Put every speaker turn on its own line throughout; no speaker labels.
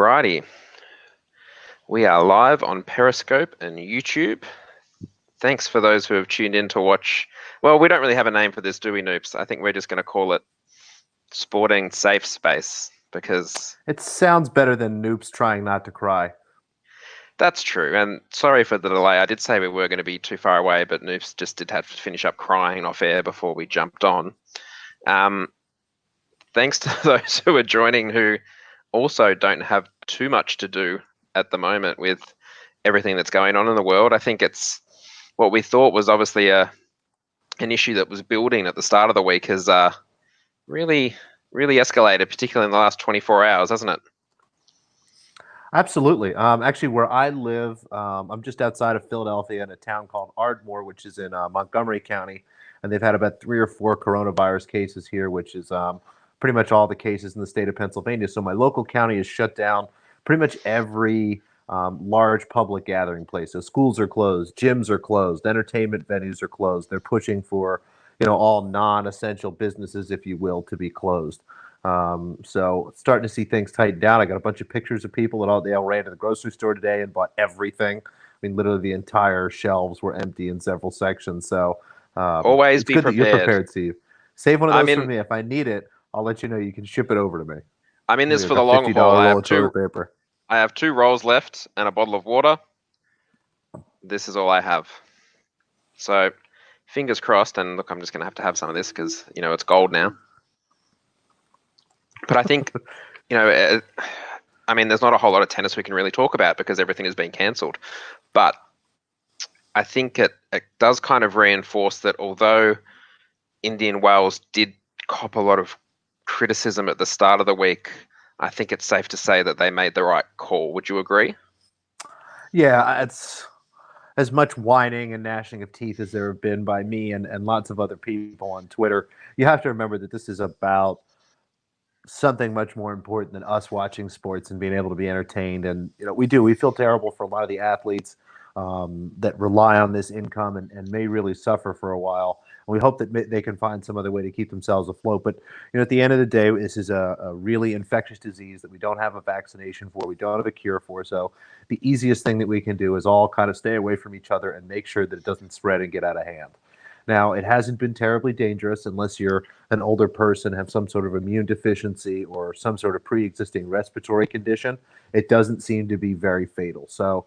Alrighty, we are live on Periscope and YouTube. Thanks for those who have tuned in to watch. Well, we don't really have a name for this, do we, Noops? I think we're just going to call it Sporting Safe Space because
It sounds better than Noops trying not to cry.
that's true. And sorry for the delay. I did say we were going to be too far away, but Noops just did have to finish up crying off air before we jumped on. Thanks to those who are joining who also don't have too much to do at the moment with everything that's going on in the world. I think it's what we thought was obviously an issue that was building at the start of the week has really escalated, particularly in the last 24 hours, hasn't it?
Absolutely. Actually, where I live, I'm just outside of Philadelphia in a town called Ardmore, which is in Montgomery County, and they've had about 3 or 4 coronavirus cases here, which is pretty much all the cases in the state of Pennsylvania. So my local county is shut down. Pretty much every large public gathering place. So schools are closed, gyms are closed, entertainment venues are closed. They're pushing for, all non-essential businesses, if you will, to be closed. So starting to see things tighten down. I got a bunch of pictures of people that they all ran to the grocery store today and bought everything. I mean, literally the entire shelves were empty in several sections. So
Always
it's
be
good that you're
prepared.
prepared, Steve. Save one of those
I'm
for
in.
me. If I need it, I'll let you know. You can ship it over to me.
I'm in this
Maybe
for
like
the
a
long haul.
$50 roll of toilet paper.
I have 2 rolls left and a bottle of water. This is all I have. So fingers crossed. And look, I'm just going to have some of this because it's gold now. But I think I mean, there's not a whole lot of tennis we can really talk about because everything has been cancelled. But I think it does kind of reinforce that although Indian Wales did cop a lot of criticism at the start of the week, I think it's safe to say that they made the right call. Would you agree?
Yeah, it's as much whining and gnashing of teeth as there have been by me and lots of other people on Twitter. You have to remember that this is about something much more important than us watching sports and being able to be entertained. And we feel terrible for a lot of the athletes that rely on this income and may really suffer for a while. And we hope that they can find some other way to keep themselves afloat. But at the end of the day, this is a really infectious disease that we don't have a vaccination for, we don't have a cure for. So the easiest thing that we can do is all kind of stay away from each other and make sure that it doesn't spread and get out of hand. Now, it hasn't been terribly dangerous unless you're an older person, have some sort of immune deficiency or some sort of pre-existing respiratory condition. It doesn't seem to be very fatal. So,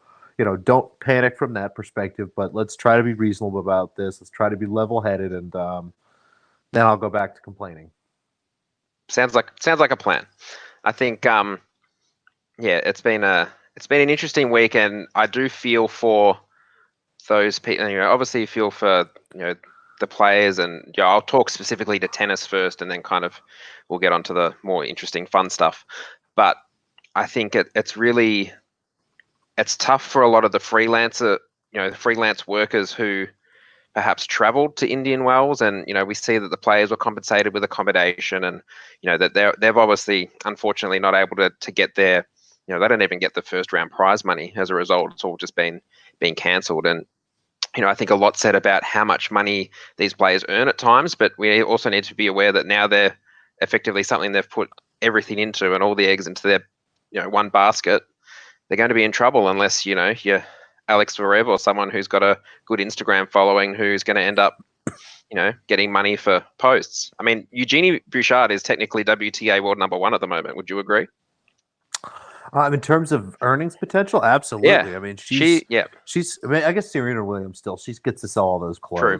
don't panic from that perspective, but let's try to be reasonable about this. Let's try to be level-headed, and then I'll go back to complaining.
Sounds like a plan. I think, it's been an interesting week, and I do feel for those people. Obviously, feel for the players, and I'll talk specifically to tennis first, and then kind of we'll get onto the more interesting, fun stuff. But I think it's tough for a lot of the freelance workers who perhaps travelled to Indian Wells, and we see that the players were compensated with accommodation, and that they've obviously unfortunately not able to get their they don't even get the first round prize money as a result. It's all just been cancelled. And I think a lot said about how much money these players earn at times, but we also need to be aware that now they're effectively something they've put everything into and all the eggs into their one basket. They're going to be in trouble unless you're Alex Zverev or someone who's got a good Instagram following who's going to end up getting money for posts. I mean, Eugenie Bouchard is technically WTA world number 1 at the moment. Would you agree?
In terms of earnings potential, absolutely.
Yeah.
I mean, I guess Serena Williams still, she gets to sell all those clothes. True.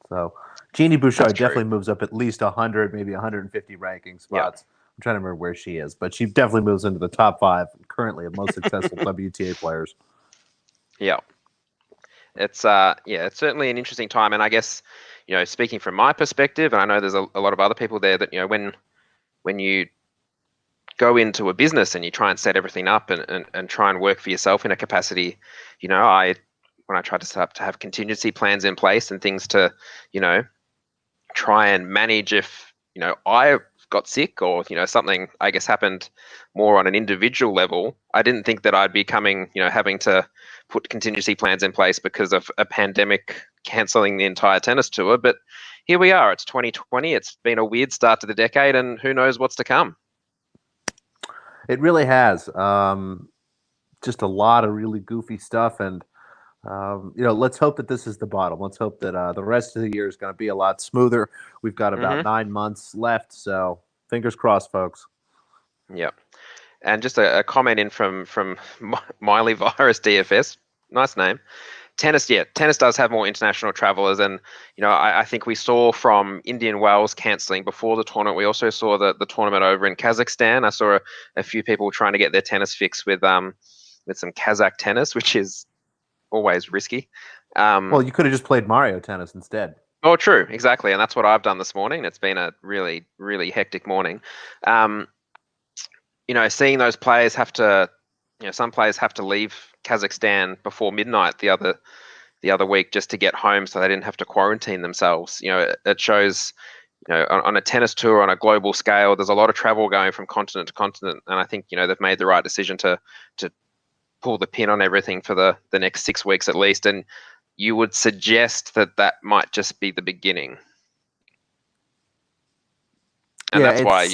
So Jeannie Bouchard definitely moves up at least 100, maybe 150 ranking spots. Yep. I'm trying to remember where she is, but she definitely moves into the top 5 currently of most successful WTA players.
Yeah. It's it's certainly an interesting time. And I guess, speaking from my perspective, and I know there's a lot of other people there that, when you go into a business and you try and set everything up and try and work for yourself in a capacity, when I tried to set up to have contingency plans in place and things to, try and manage if, I got sick or, something, I guess, happened more on an individual level. I didn't think that I'd be having to put contingency plans in place because of a pandemic cancelling the entire tennis tour. But here we are. It's 2020. It's been a weird start to the decade, and who knows what's to come.
It really has. Just a lot of really goofy stuff, and let's hope that this is the bottom. Let's hope that the rest of the year is going to be a lot smoother. We've got about
Hmm.
9 months left, so fingers crossed, folks.
Yep. And just a comment in from Miley Virus DFS. Nice name. Tennis, yeah, tennis does have more international travelers, and I think we saw from Indian Wells cancelling before the tournament. We also saw the tournament over in Kazakhstan. I saw a few people trying to get their tennis fix with some Kazakh tennis, which is always risky.
Well, you could have just played Mario Tennis instead.
Oh, true, exactly, and that's what I've done this morning. It's been a really, really hectic morning. Um, Seeing those players have to, some players have to leave Kazakhstan before midnight the other week just to get home, so they didn't have to quarantine themselves. It shows, on a tennis tour on a global scale, there's a lot of travel going from continent to continent, and I think they've made the right decision to pull the pin on everything for the next 6 weeks at least. And you would suggest that might just be the beginning, and
Yeah,
that's why.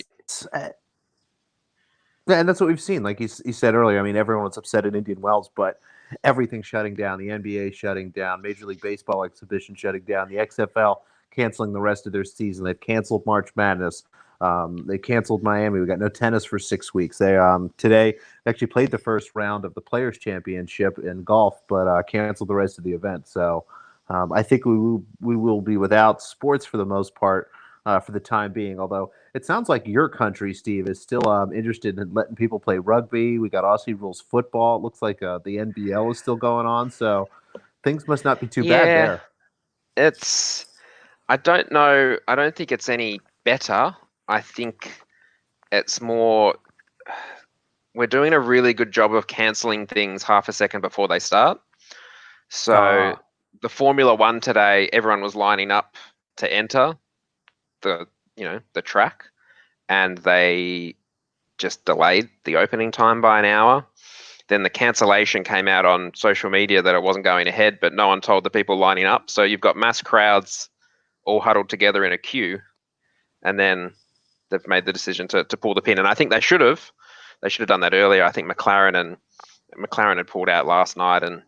yeah, and that's what we've seen. Like he said earlier, I mean, everyone was upset at Indian Wells, but everything's shutting down. The NBA shutting down, Major League Baseball exhibition shutting down, the XFL canceling the rest of their season. They've canceled March Madness. They canceled Miami. We got no tennis for 6 weeks. They today actually played the first round of the Players Championship in golf, but canceled the rest of the event. So I think we will be without sports for the most part for the time being. Although it sounds like your country, Steve, is still interested in letting people play rugby. We got Aussie rules football. It looks like the NBL is still going on. So things must not be too bad
Yeah,
there.
it's. I don't know. I don't think it's any better. I think it's more. We're doing a really good job of cancelling things half a second before they start. So
Ah,
the Formula One today, everyone was lining up to enter the track, and they just delayed the opening time by an hour. Then the cancellation came out on social media that it wasn't going ahead, but no one told the people lining up. So you've got mass crowds all huddled together in a queue, and then they've made the decision to pull the pin. And I think they should have. They should have done that earlier. I think McLaren had pulled out last night, and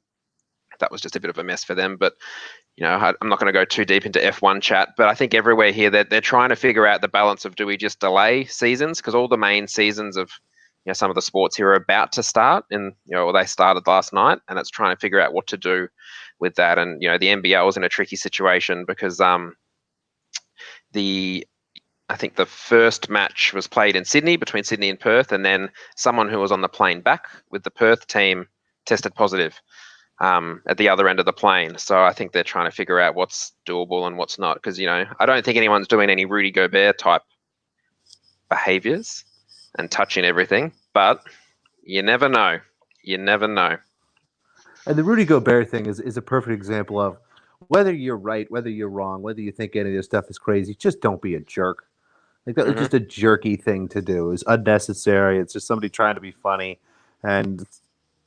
that was just a bit of a mess for them. But I'm not going to go too deep into F1 chat, but I think everywhere here they're trying to figure out the balance of, do we just delay seasons, because all the main seasons of some of the sports here are about to start, and or they started last night, and it's trying to figure out what to do with that. And the NBL is in a tricky situation because the I think the first match was played in Sydney, between Sydney and Perth, and then someone who was on the plane back with the Perth team tested positive at the other end of the plane. So I think they're trying to figure out what's doable and what's not, because I don't think anyone's doing any Rudy Gobert type behaviors and touching everything, but you never know. You never know.
and the Rudy Gobert thing is a perfect example of whether you're right, whether you're wrong, whether you think any of this stuff is crazy. Just don't be a jerk. Like that was
Hmm.
just a jerky thing to do. It was unnecessary. It's just somebody trying to be funny, and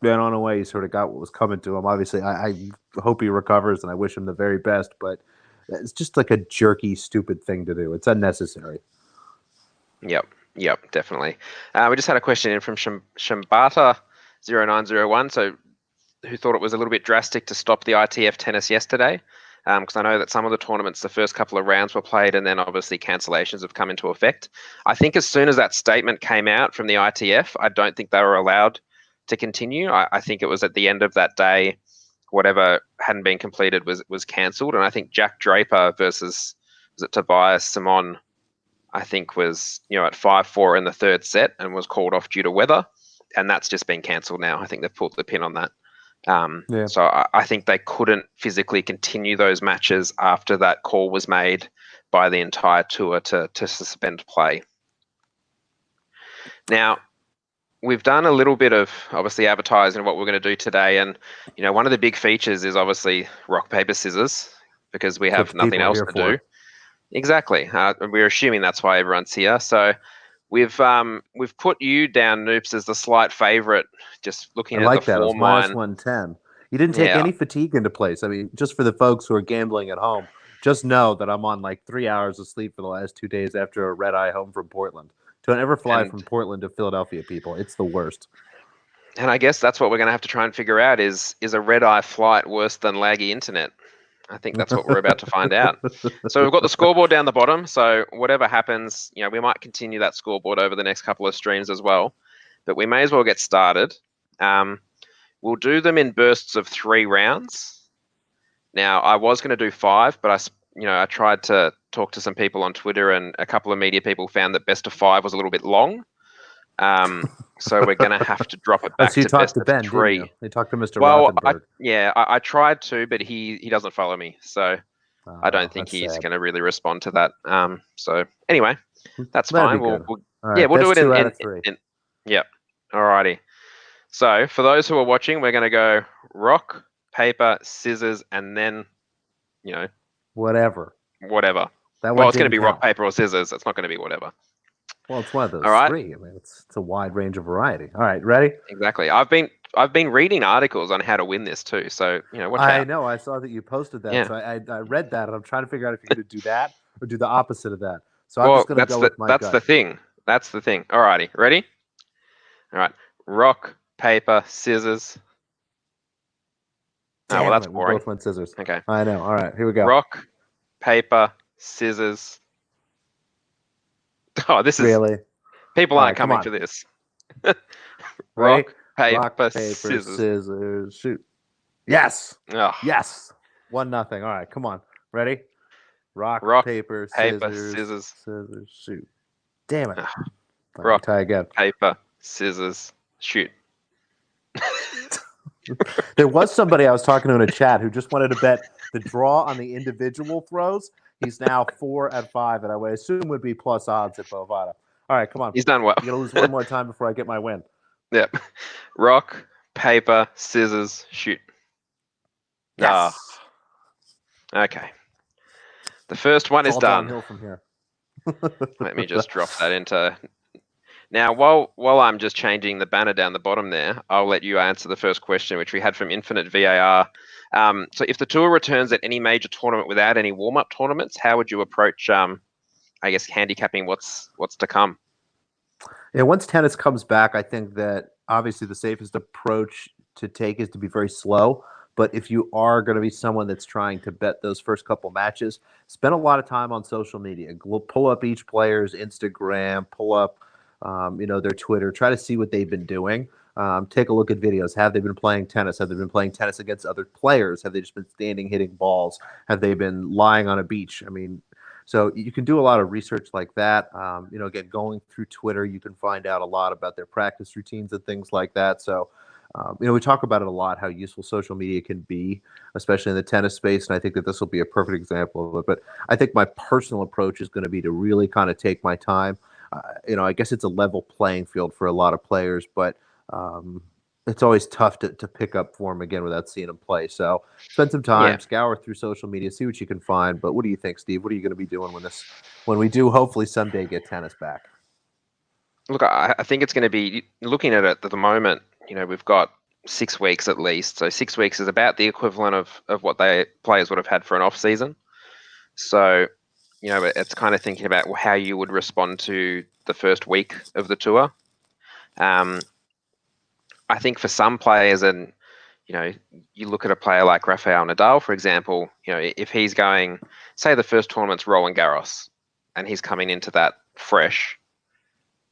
ran on away. He sort of got what was coming to him. Obviously, I hope he recovers, and I wish him the very best. But it's just like a jerky, stupid thing to do. It's unnecessary.
Yep. Yep. Definitely. We just had a question in from Shambata0901. So who thought it was a little bit drastic to stop the ITF tennis yesterday. Because I know that some of the tournaments, the first couple of rounds were played, and then obviously cancellations have come into effect. I think as soon as that statement came out from the ITF, I don't think they were allowed to continue. I think it was at the end of that day, whatever hadn't been completed was cancelled. And I think Jack Draper versus, was it Tobias Simon, I think was at 5-4 in the third set and was called off due to weather, and that's just been cancelled now. I think they've pulled the pin on that.
Yeah.
So I think they couldn't physically continue those matches after that call was made by the entire tour to suspend play. Now, we've done a little bit of obviously advertising what we're going to do today, and one of the big features is obviously rock paper scissors, because we
That's what
have
the
nothing
people are
else
here
to do.
for.
Exactly. We're assuming that's why everyone's here. So we've put you down, Noops, as the slight favourite. Just
I
looking at the
like that. It was
form
minus
line.
110. You didn't take
Yeah.
any fatigue into place. I mean, just for the folks who are gambling at home, just know that I'm on like 3 hours of sleep for the last 2 days after a red eye home from Portland. Don't ever fly
And
from Portland to Philadelphia, people. It's the worst.
and I guess that's what we're going to have to try and figure out is a red-eye flight worse than laggy internet? I think that's what we're about to find out. So we've got the scoreboard down the bottom. So whatever happens, we might continue that scoreboard over the next couple of streams as well. But we may as well get started. We'll do them in bursts of 3 rounds. Now, I was going to do 5, but I tried to talk to some people on Twitter, and a couple of media people found that best of 5 was a little bit long. So we're going to have to drop it back
So you
to
talked
best
to
of
Ben,
3.
didn't you? You talked to Mr.
Well,
Rothenberg.
I tried to, but he doesn't follow me, so I don't think he's going to really respond to that. So anyway, that's
That'd
fine.
be good.
We'll
right,
we'll do it
2 out of 3.
Yep. Alrighty. So for those who are watching, we're going to go rock, paper, scissors, and then,
whatever.
whatever.
That
Well,
one
it's going to
didn't
be rock,
count.
paper, or scissors. It's not going to be whatever.
Well, it's one of those
All right.
3. I mean, it's a wide range of variety. All right, ready?
Exactly. I've been reading articles on how to win this too. So watch out.
I know. I saw that you posted that, so I read that, and I'm trying to figure out if you're going to do that or do the opposite of that. So I'm just going to go with my gut.
That's the thing. That's the thing. Alrighty, ready? All right. Rock, paper, scissors.
Damn
well, that's
it,
boring.
We both went scissors.
Okay.
I know. All right, here we go.
Rock, paper, scissors. Oh, this is
really.
People aren't coming for this. Rock, paper,
scissors, shoot. Yes.
Oh.
Yes. 1-0. All right, come on. Ready? Rock, paper, scissors, shoot. Damn it.
Rock,
tie again.
Paper, scissors, shoot.
There was somebody I was talking to in a chat who just wanted to bet the draw on the individual throws. He's now 4 at 5, and I would assume would be plus odds at Bovada. All right, come on.
He's done well.
I'm going to lose one more time before I get my win.
Yep. Rock, paper, scissors, shoot.
Yes.
Okay. The first one is done.
Downhill from here.
Let me just drop that into... Now, while I'm just changing the banner down the bottom there, I'll let you answer the first question, which we had from Infinite VAR. So if the tour returns at any major tournament without any warm-up tournaments, how would you approach, I guess, handicapping what's to come?
Yeah, once tennis comes back, I think that obviously the safest approach to take is to be very slow. But if you are going to be someone that's trying to bet those first couple matches, spend a lot of time on social media. Pull up each player's Instagram, pull up their Twitter, try to see what they've been doing. Take a look at videos. Have they been playing tennis? Have they been playing tennis against other players? Have they just been standing hitting balls? Have they been lying on a beach? I mean, so you can do a lot of research like that. Again, going through Twitter, you can find out a lot about their practice routines and things like that. So, we talk about it a lot, how useful social media can be, especially in the tennis space. And I think that this will be a perfect example of it. But I think my personal approach is going to be to really kind of take my time. I guess it's a level playing field for a lot of players, but it's always tough to pick up form again without seeing them play. So spend some time, scour through social media, see what you can find. But what do you think, Steve? What are you going to be doing when we do hopefully someday get tennis back?
Look, I think it's going to be, looking at it at the moment, we've got 6 weeks at least. So 6 weeks is about the equivalent of what players would have had for an off season. So it's kind of thinking about how you would respond to the first week of the tour. I think for some players, and you look at a player like Rafael Nadal, for example, if he's going, say the first tournament's Roland Garros, and he's coming into that fresh,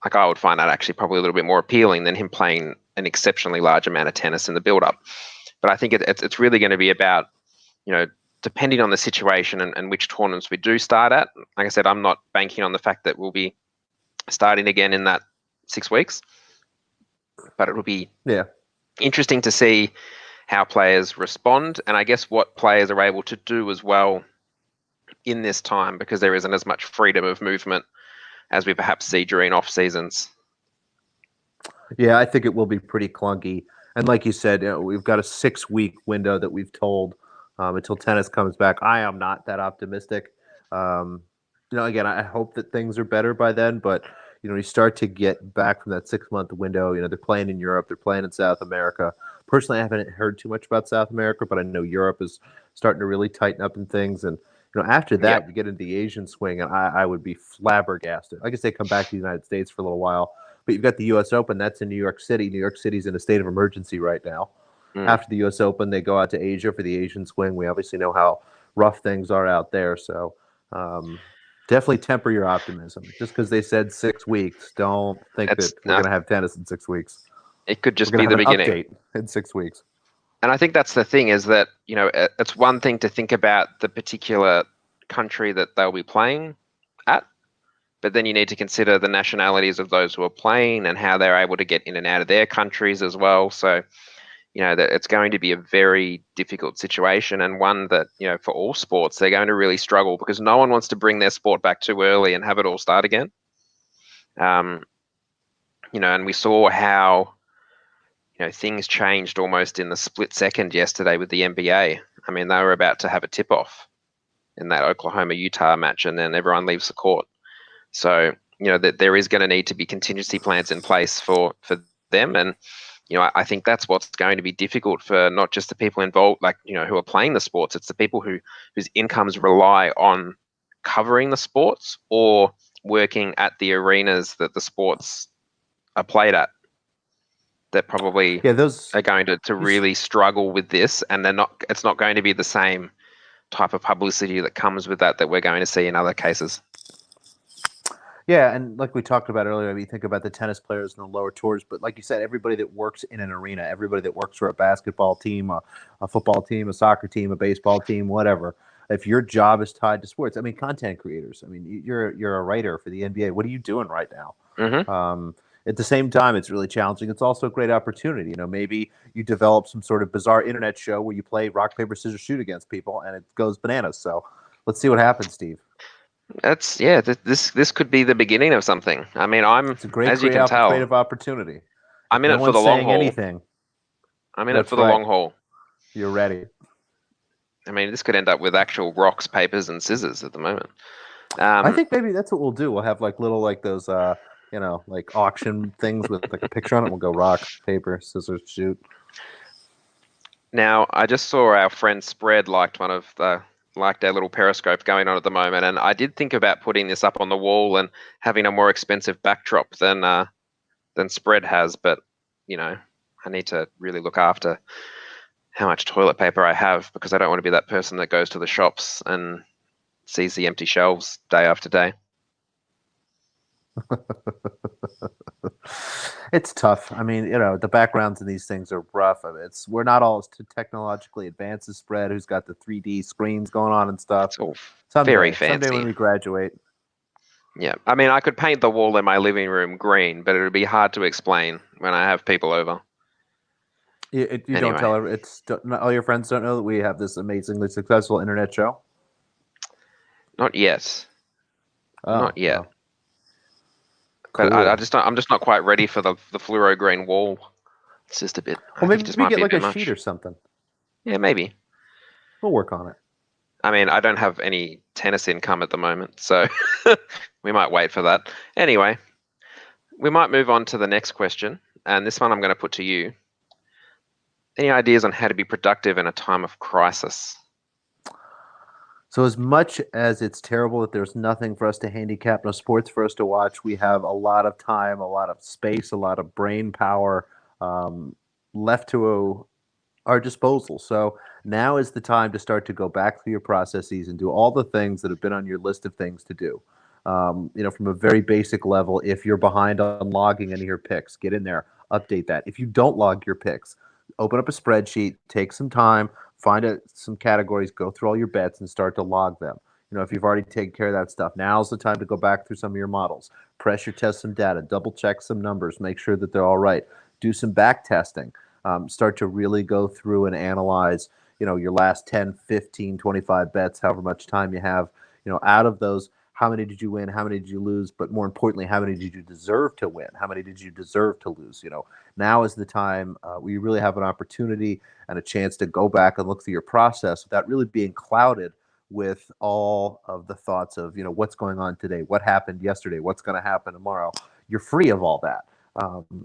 like I would find that actually probably a little bit more appealing than him playing an exceptionally large amount of tennis in the build-up. But I think it's really going to be about, depending on the situation and which tournaments we do start at. Like I said, I'm not banking on the fact that we'll be starting again in that 6 weeks, but it'll be interesting to see how players respond, and I guess what players are able to do as well in this time, because there isn't as much freedom of movement as we perhaps see during off seasons.
Yeah, I think it will be pretty clunky. And like you said, we've got a 6-week window that we've told until tennis comes back. I am not that optimistic. Again, I hope that things are better by then, but you start to get back from that 6-month window. They're playing in Europe, they're playing in South America. Personally, I haven't heard too much about South America, but I know Europe is starting to really tighten up in things. And After
Yep.
that, you get into the Asian swing, and I would be flabbergasted. I guess they come back to the United States for a little while, but you've got the U.S. Open. That's in New York City. New York City's in a state of emergency right now.
Mm.
After the U.S. Open, they go out to Asia for the Asian swing. We obviously know how rough things are out there, so definitely temper your optimism. Just because they said 6 weeks, don't think that
It's
we're going to have tennis in 6 weeks.
it could
We're
just
going
be
to have
the
an
beginning.
update in 6 weeks.
And I think that's the thing is that, it's one thing to think about the particular country that they'll be playing at, but then you need to consider the nationalities of those who are playing and how they're able to get in and out of their countries as well. So, that it's going to be a very difficult situation, and one that, for all sports, they're going to really struggle because no one wants to bring their sport back too early and have it all start again. And we saw how, things changed almost in the split second yesterday with the NBA. I mean, they were about to have a tip-off in that Oklahoma-Utah match, and then everyone leaves the court. So, that there is going to need to be contingency plans in place for them. And, I think that's what's going to be difficult for not just the people involved, like, who are playing the sports. It's the people whose incomes rely on covering the sports or working at the arenas that the sports are played at, that probably are going to really struggle with this, and it's not going to be the same type of publicity that comes with that we're going to see in other cases.
Yeah, and like we talked about earlier, you think about the tennis players and the lower tours, but like you said, everybody that works in an arena, everybody that works for a basketball team, a football team, a soccer team, a baseball team, whatever. If your job is tied to sports, content creators. You're a writer for the NBA. What are you doing right now?
Mm-hmm.
At the same time, it's really challenging. It's also a great opportunity. Maybe you develop some sort of bizarre internet show where you play rock, paper, scissors, shoot against people, and it goes bananas. So let's see what happens, Steve.
This could be the beginning of something.
It's a great
as you can tell,
creative opportunity.
I'm in
No
it for the
one's
long
saying
haul.
anything.
I'm in it for the long haul.
You're ready.
This could end up with actual rocks, papers, and scissors at the moment.
I think maybe that's what we'll do. We'll have like little those like auction things with like a picture on it. We'll go rock, paper, scissors, shoot.
Now, I just saw our friend Spread liked our little Periscope going on at the moment, and I did think about putting this up on the wall and having a more expensive backdrop than Spread has, but I need to really look after how much toilet paper I have, because I don't want to be that person that goes to the shops and sees the empty shelves day after day.
It's tough. The backgrounds in these things are rough. We're not all as technologically advanced as Spread, who's got the 3D screens going on and stuff.
It's all
very
fancy.
Someday when we graduate.
Yeah, I could paint the wall in my living room green, but it would be hard to explain when I have people over.
Anyway. Don't tell all your friends don't know that we have this amazingly successful internet show.
Not yet. Not yet.
Oh. Cool.
But I'm just not quite ready for the fluoro green wall. It's just a bit.
Well, maybe we get like a sheet or something.
Yeah, maybe.
We'll work on it.
I don't have any tennis income at the moment, so we might wait for that. Anyway, we might move on to the next question, and this one I'm going to put to you. Any ideas on how to be productive in a time of crisis?
So as much as it's terrible that there's nothing for us to handicap, no sports for us to watch, we have a lot of time, a lot of space, a lot of brain power left to our disposal. So now is the time to start to go back through your processes and do all the things that have been on your list of things to do. From a very basic level, if you're behind on logging any of your picks, get in there, update that. If you don't log your picks, open up a spreadsheet, take some time, find some categories, go through all your bets and start to log them. If you've already taken care of that stuff, now's the time to go back through some of your models, pressure test some data, double check some numbers, make sure that they're all right, do some back testing, start to really go through and analyze, your last 10, 15, 25 bets, however much time you have, out of those, how many did you win? How many did you lose? But more importantly, how many did you deserve to win? How many did you deserve to lose? Now is the time where you really have an opportunity and a chance to go back and look through your process without really being clouded with all of the thoughts of, what's going on today, what happened yesterday, what's going to happen tomorrow. You're free of all that.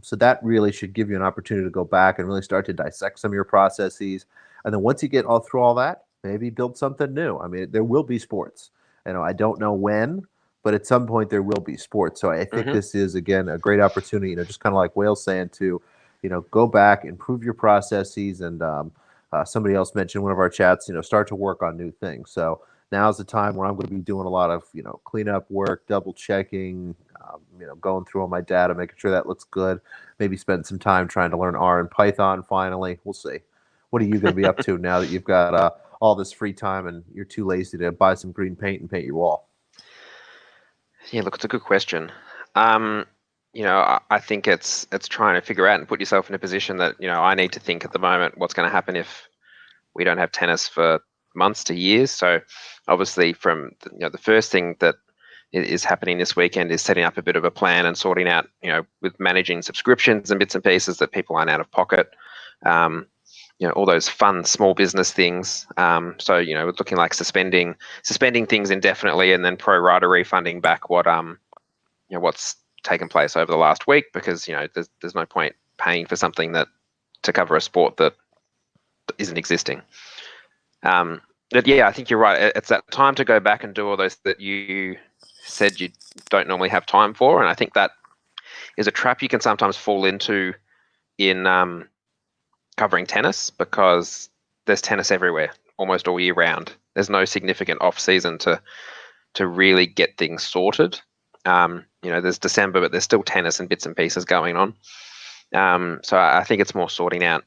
So that really should give you an opportunity to go back and really start to dissect some of your processes. And then once you get all through all that, maybe build something new. I mean, there will be sports. I don't know when, but at some point there will be sports. So I think
Hmm.
this is again a great opportunity. Just kind of like Wales saying to, go back, improve your processes, and somebody else mentioned one of our chats. Start to work on new things. So now's the time where I'm going to be doing a lot of cleanup work, double checking, going through all my data, making sure that looks good. Maybe spend some time trying to learn R and Python. Finally, we'll see. What are you going to be up to now that you've got all this free time and you're too lazy to buy some green paint and paint your wall?
Yeah, look, it's a good question. Um, I think it's trying to figure out and put yourself in a position that, I need to think at the moment what's going to happen if we don't have tennis for months to years. So obviously from the first thing that is happening this weekend is setting up a bit of a plan and sorting out, with managing subscriptions and bits and pieces that people aren't out of pocket. Um, all those fun small business things. So we're looking like suspending things indefinitely and then pro rata refunding back what's taken place over the last week, because there's no point paying for something that to cover a sport that isn't existing. But yeah, I think you're right. It's that time to go back and do all those that you said you don't normally have time for, and I think that is a trap you can sometimes fall into in covering tennis, because there's tennis everywhere almost all year round. There's no significant off season to really get things sorted. There's December, but there's still tennis and bits and pieces going on. So I think it's more sorting out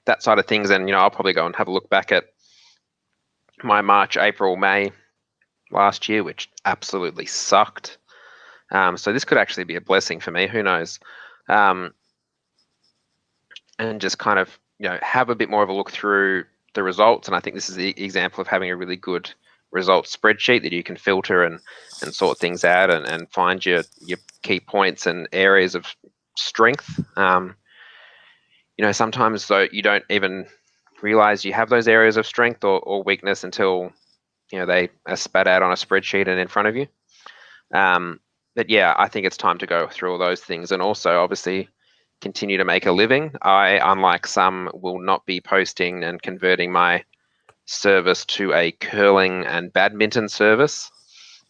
that side of things, and I'll probably go and have a look back at my March, April, May last year, which absolutely sucked. So this could actually be a blessing for me. Who knows? Um, and just kind of have a bit more of a look through the results. And I think this is the example of having a really good results spreadsheet that you can filter and sort things out and find your key points and areas of strength. Sometimes though you don't even realize you have those areas of strength or weakness until they are spat out on a spreadsheet and in front of you. But yeah, I think it's time to go through all those things, and also obviously continue to make a living. I, unlike some, will not be posting and converting my service to a curling and badminton service.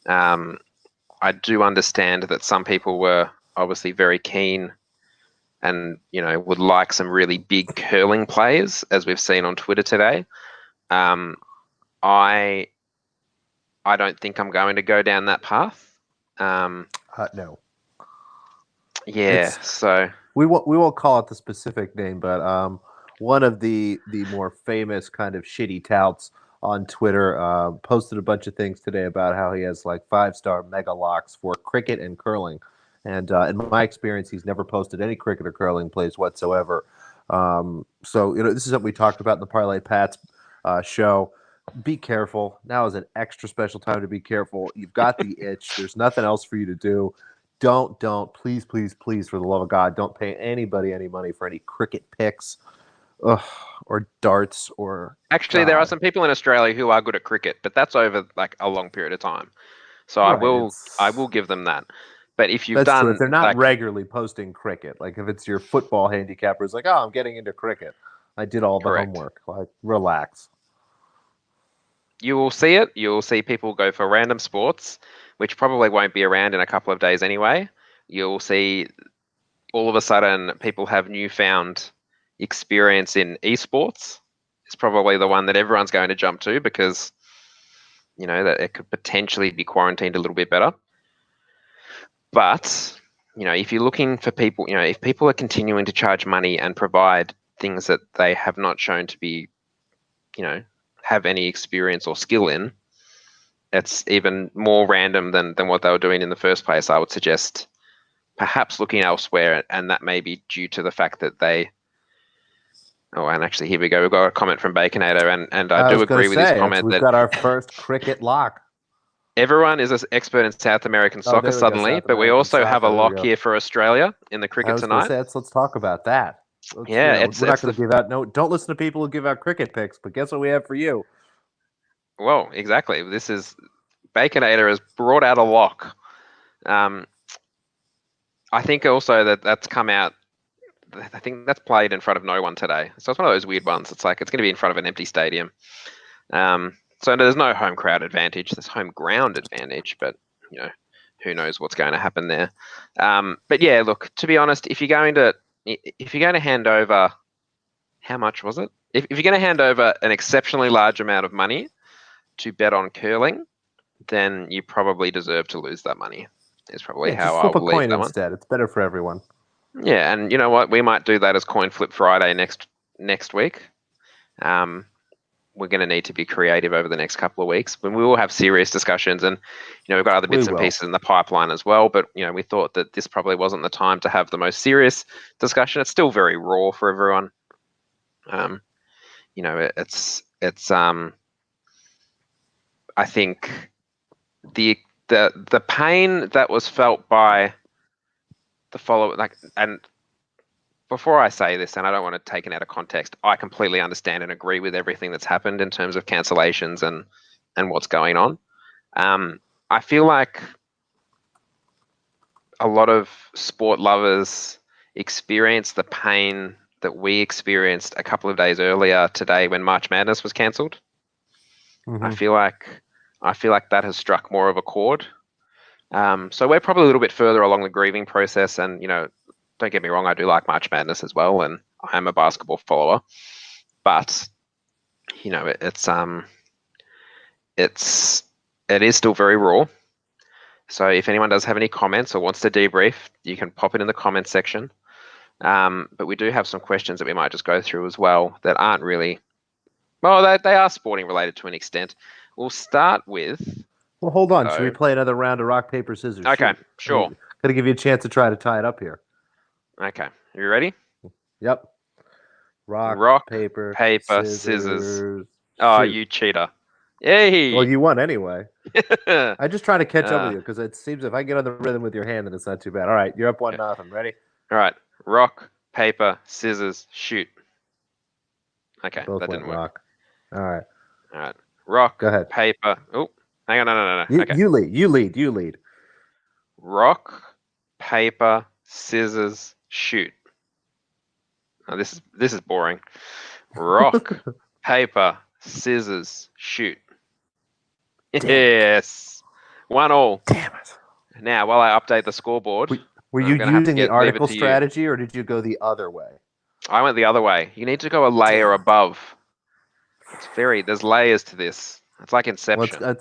I do understand that some people were obviously very keen and would like some really big curling players, as we've seen on Twitter today. Um, I I don't think I'm going to go down that path. Um,
No,
yeah,
it's
so
we won't call it the specific name, but one of the more famous kind of shitty touts on Twitter posted a bunch of things today about how he has like 5-star mega locks for cricket and curling, and in my experience, he's never posted any cricket or curling plays whatsoever. So this is what we talked about in the Parlay Pats show. Be careful. Now is an extra special time to be careful. You've got the itch. There's nothing else for you to do. Don't, please, please, please, for the love of God, don't pay anybody any money for any cricket picks, ugh, or darts, or
actually there are
God.
some people in Australia who are good at cricket, but that's over like a long period of time. So I
Right.
will I will give them that. But if you've
That's true. If
done
they're not
like
regularly posting cricket, like if it's your football handicapper, it's like, oh, I'm getting into cricket. I did all the
correct,
homework. Like, relax.
you will see it. You will see people go for random sports, which probably won't be around in a couple of days anyway. You'll see all of a sudden people have newfound experience in esports. It's probably the one that everyone's going to jump to, because that it could potentially be quarantined a little bit better. But if you're looking for people, if people are continuing to charge money and provide things that they have not shown to be, you know, have any experience or skill in, it's even more random than what they were doing in the first place. I would suggest perhaps looking elsewhere, and that may be due to the fact that they. Oh, and actually, here we go. We've got a comment from Baconator, and I
I
do
was going to
agree with his
say,
comment
we've
that
got our first cricket lock.
everyone is an expert in South American
Oh,
soccer
there we go.
suddenly,
South
but we
American
also have a
soccer. There we
lock
go.
here for Australia in the
I
cricket
was going to
tonight.
say, let's talk about that.
Yeah,
We're not going to give out. No, don't listen to people who give out cricket picks. But guess what we have for you?
well, exactly. This is Baconator has brought out a lock. Um, I think also that's come out. I think that's played in front of no one today. So it's one of those weird ones. It's like it's going to be in front of an empty stadium. So there's no home crowd advantage. There's home ground advantage, but who knows what's going to happen there. But yeah, look, to be honest, if you're going to hand over, how much was it? If you're going to hand over an exceptionally large amount of money to bet on curling, then you probably deserve to lose that money. Is probably how
just
I
flip a
will leave
coin
that one.
instead. It's better for everyone.
Yeah, and you know what? We might do that as Coin Flip Friday next week. We're going to need to be creative over the next couple of weeks when we will have serious discussions, and we've got other bits and pieces in the pipeline as well. But we thought that this probably wasn't the time to have the most serious discussion. It's still very raw for everyone. It's I think the pain that was felt by the follower, and before I say this, and I don't want to take it out of context, I completely understand and agree with everything that's happened in terms of cancellations and what's going on. I feel like a lot of sport lovers experience the pain that we experienced a couple of days earlier today when March Madness was cancelled.
Mm-hmm.
I feel like that has struck more of a chord. So we're probably a little bit further along the grieving process, and don't get me wrong, I do like March Madness as well, and I am a basketball follower. But it is still very raw. So if anyone does have any comments or wants to debrief, you can pop it in the comments section. But we do have some questions that we might just go through as well that aren't really, well, they are sporting related to an extent. We'll start with.
Well, hold on. Should we play another round of rock, paper, scissors?
Okay,
shoot?
Sure.
Got to give you a chance to try to tie it up here.
Okay, you ready?
Yep. Rock, paper, scissors.
Oh, you cheater. Yay!
Well, you won anyway. I'm just trying to catch up with you because it seems if I get on the rhythm with your hand, then it's not too bad. All right, you're up 1-0. Ready?
All right. Rock, paper, scissors, shoot. Okay,
both
that
went
didn't work.
Rock. All right.
All right. Rock,
go ahead.
Paper. Oh, hang on, no.
Okay. You lead.
Rock, paper, scissors, shoot. Oh, this is boring. Rock, paper, scissors, shoot. Yes. 1-1.
Damn it.
Now, while I update the scoreboard.
Were you using the article strategy or did you go the other way?
I went the other way. You need to go a layer above. There's layers to this. It's like Inception.
Well,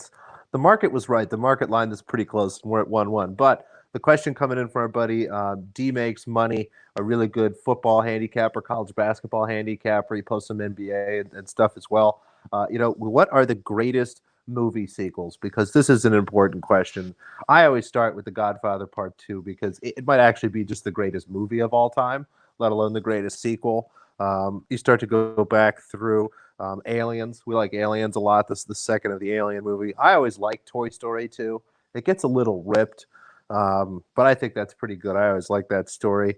the market was right. The market line is pretty close. We're at 1-1. But the question coming in from our buddy, D makes money, a really good football handicapper, college basketball handicapper. He posts some NBA and stuff as well. What are the greatest movie sequels? Because this is an important question. I always start with The Godfather Part 2 because it might actually be just the greatest movie of all time, let alone the greatest sequel. You start to go back through Aliens. We like Aliens a lot. This is the second of the Alien movie. I always like Toy Story 2. It gets a little ripped, but I think that's pretty good. I always like that story.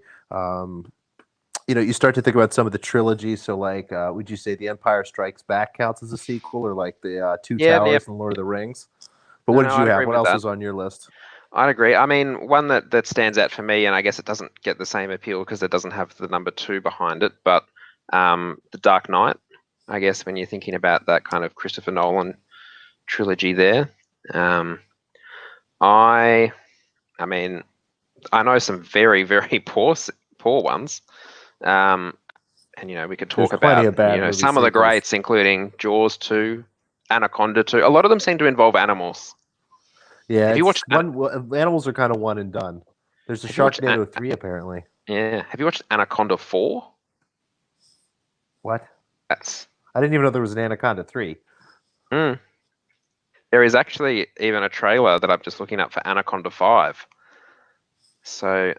You start to think about some of the trilogies. So, would you say The Empire Strikes Back counts as a sequel, or like the Two Towers and Lord of the Rings? But what did you have? What else is on your list?
I'd agree. I mean, one that stands out for me, and I guess it doesn't get the same appeal because it doesn't have the number 2 behind it, but The Dark Knight, I guess, when you're thinking about that kind of Christopher Nolan trilogy there. I mean, I know some very, very poor ones. And we could talk about some of the greats, including Jaws 2, Anaconda 2. A lot of them seem to involve animals.
Yeah, have you watched animals are kind of one and done. There's a Sharknado 3 apparently.
Yeah. Have you watched Anaconda 4?
What?
I
didn't even know there was an Anaconda 3.
There is actually even a trailer that I'm just looking up for Anaconda 5. So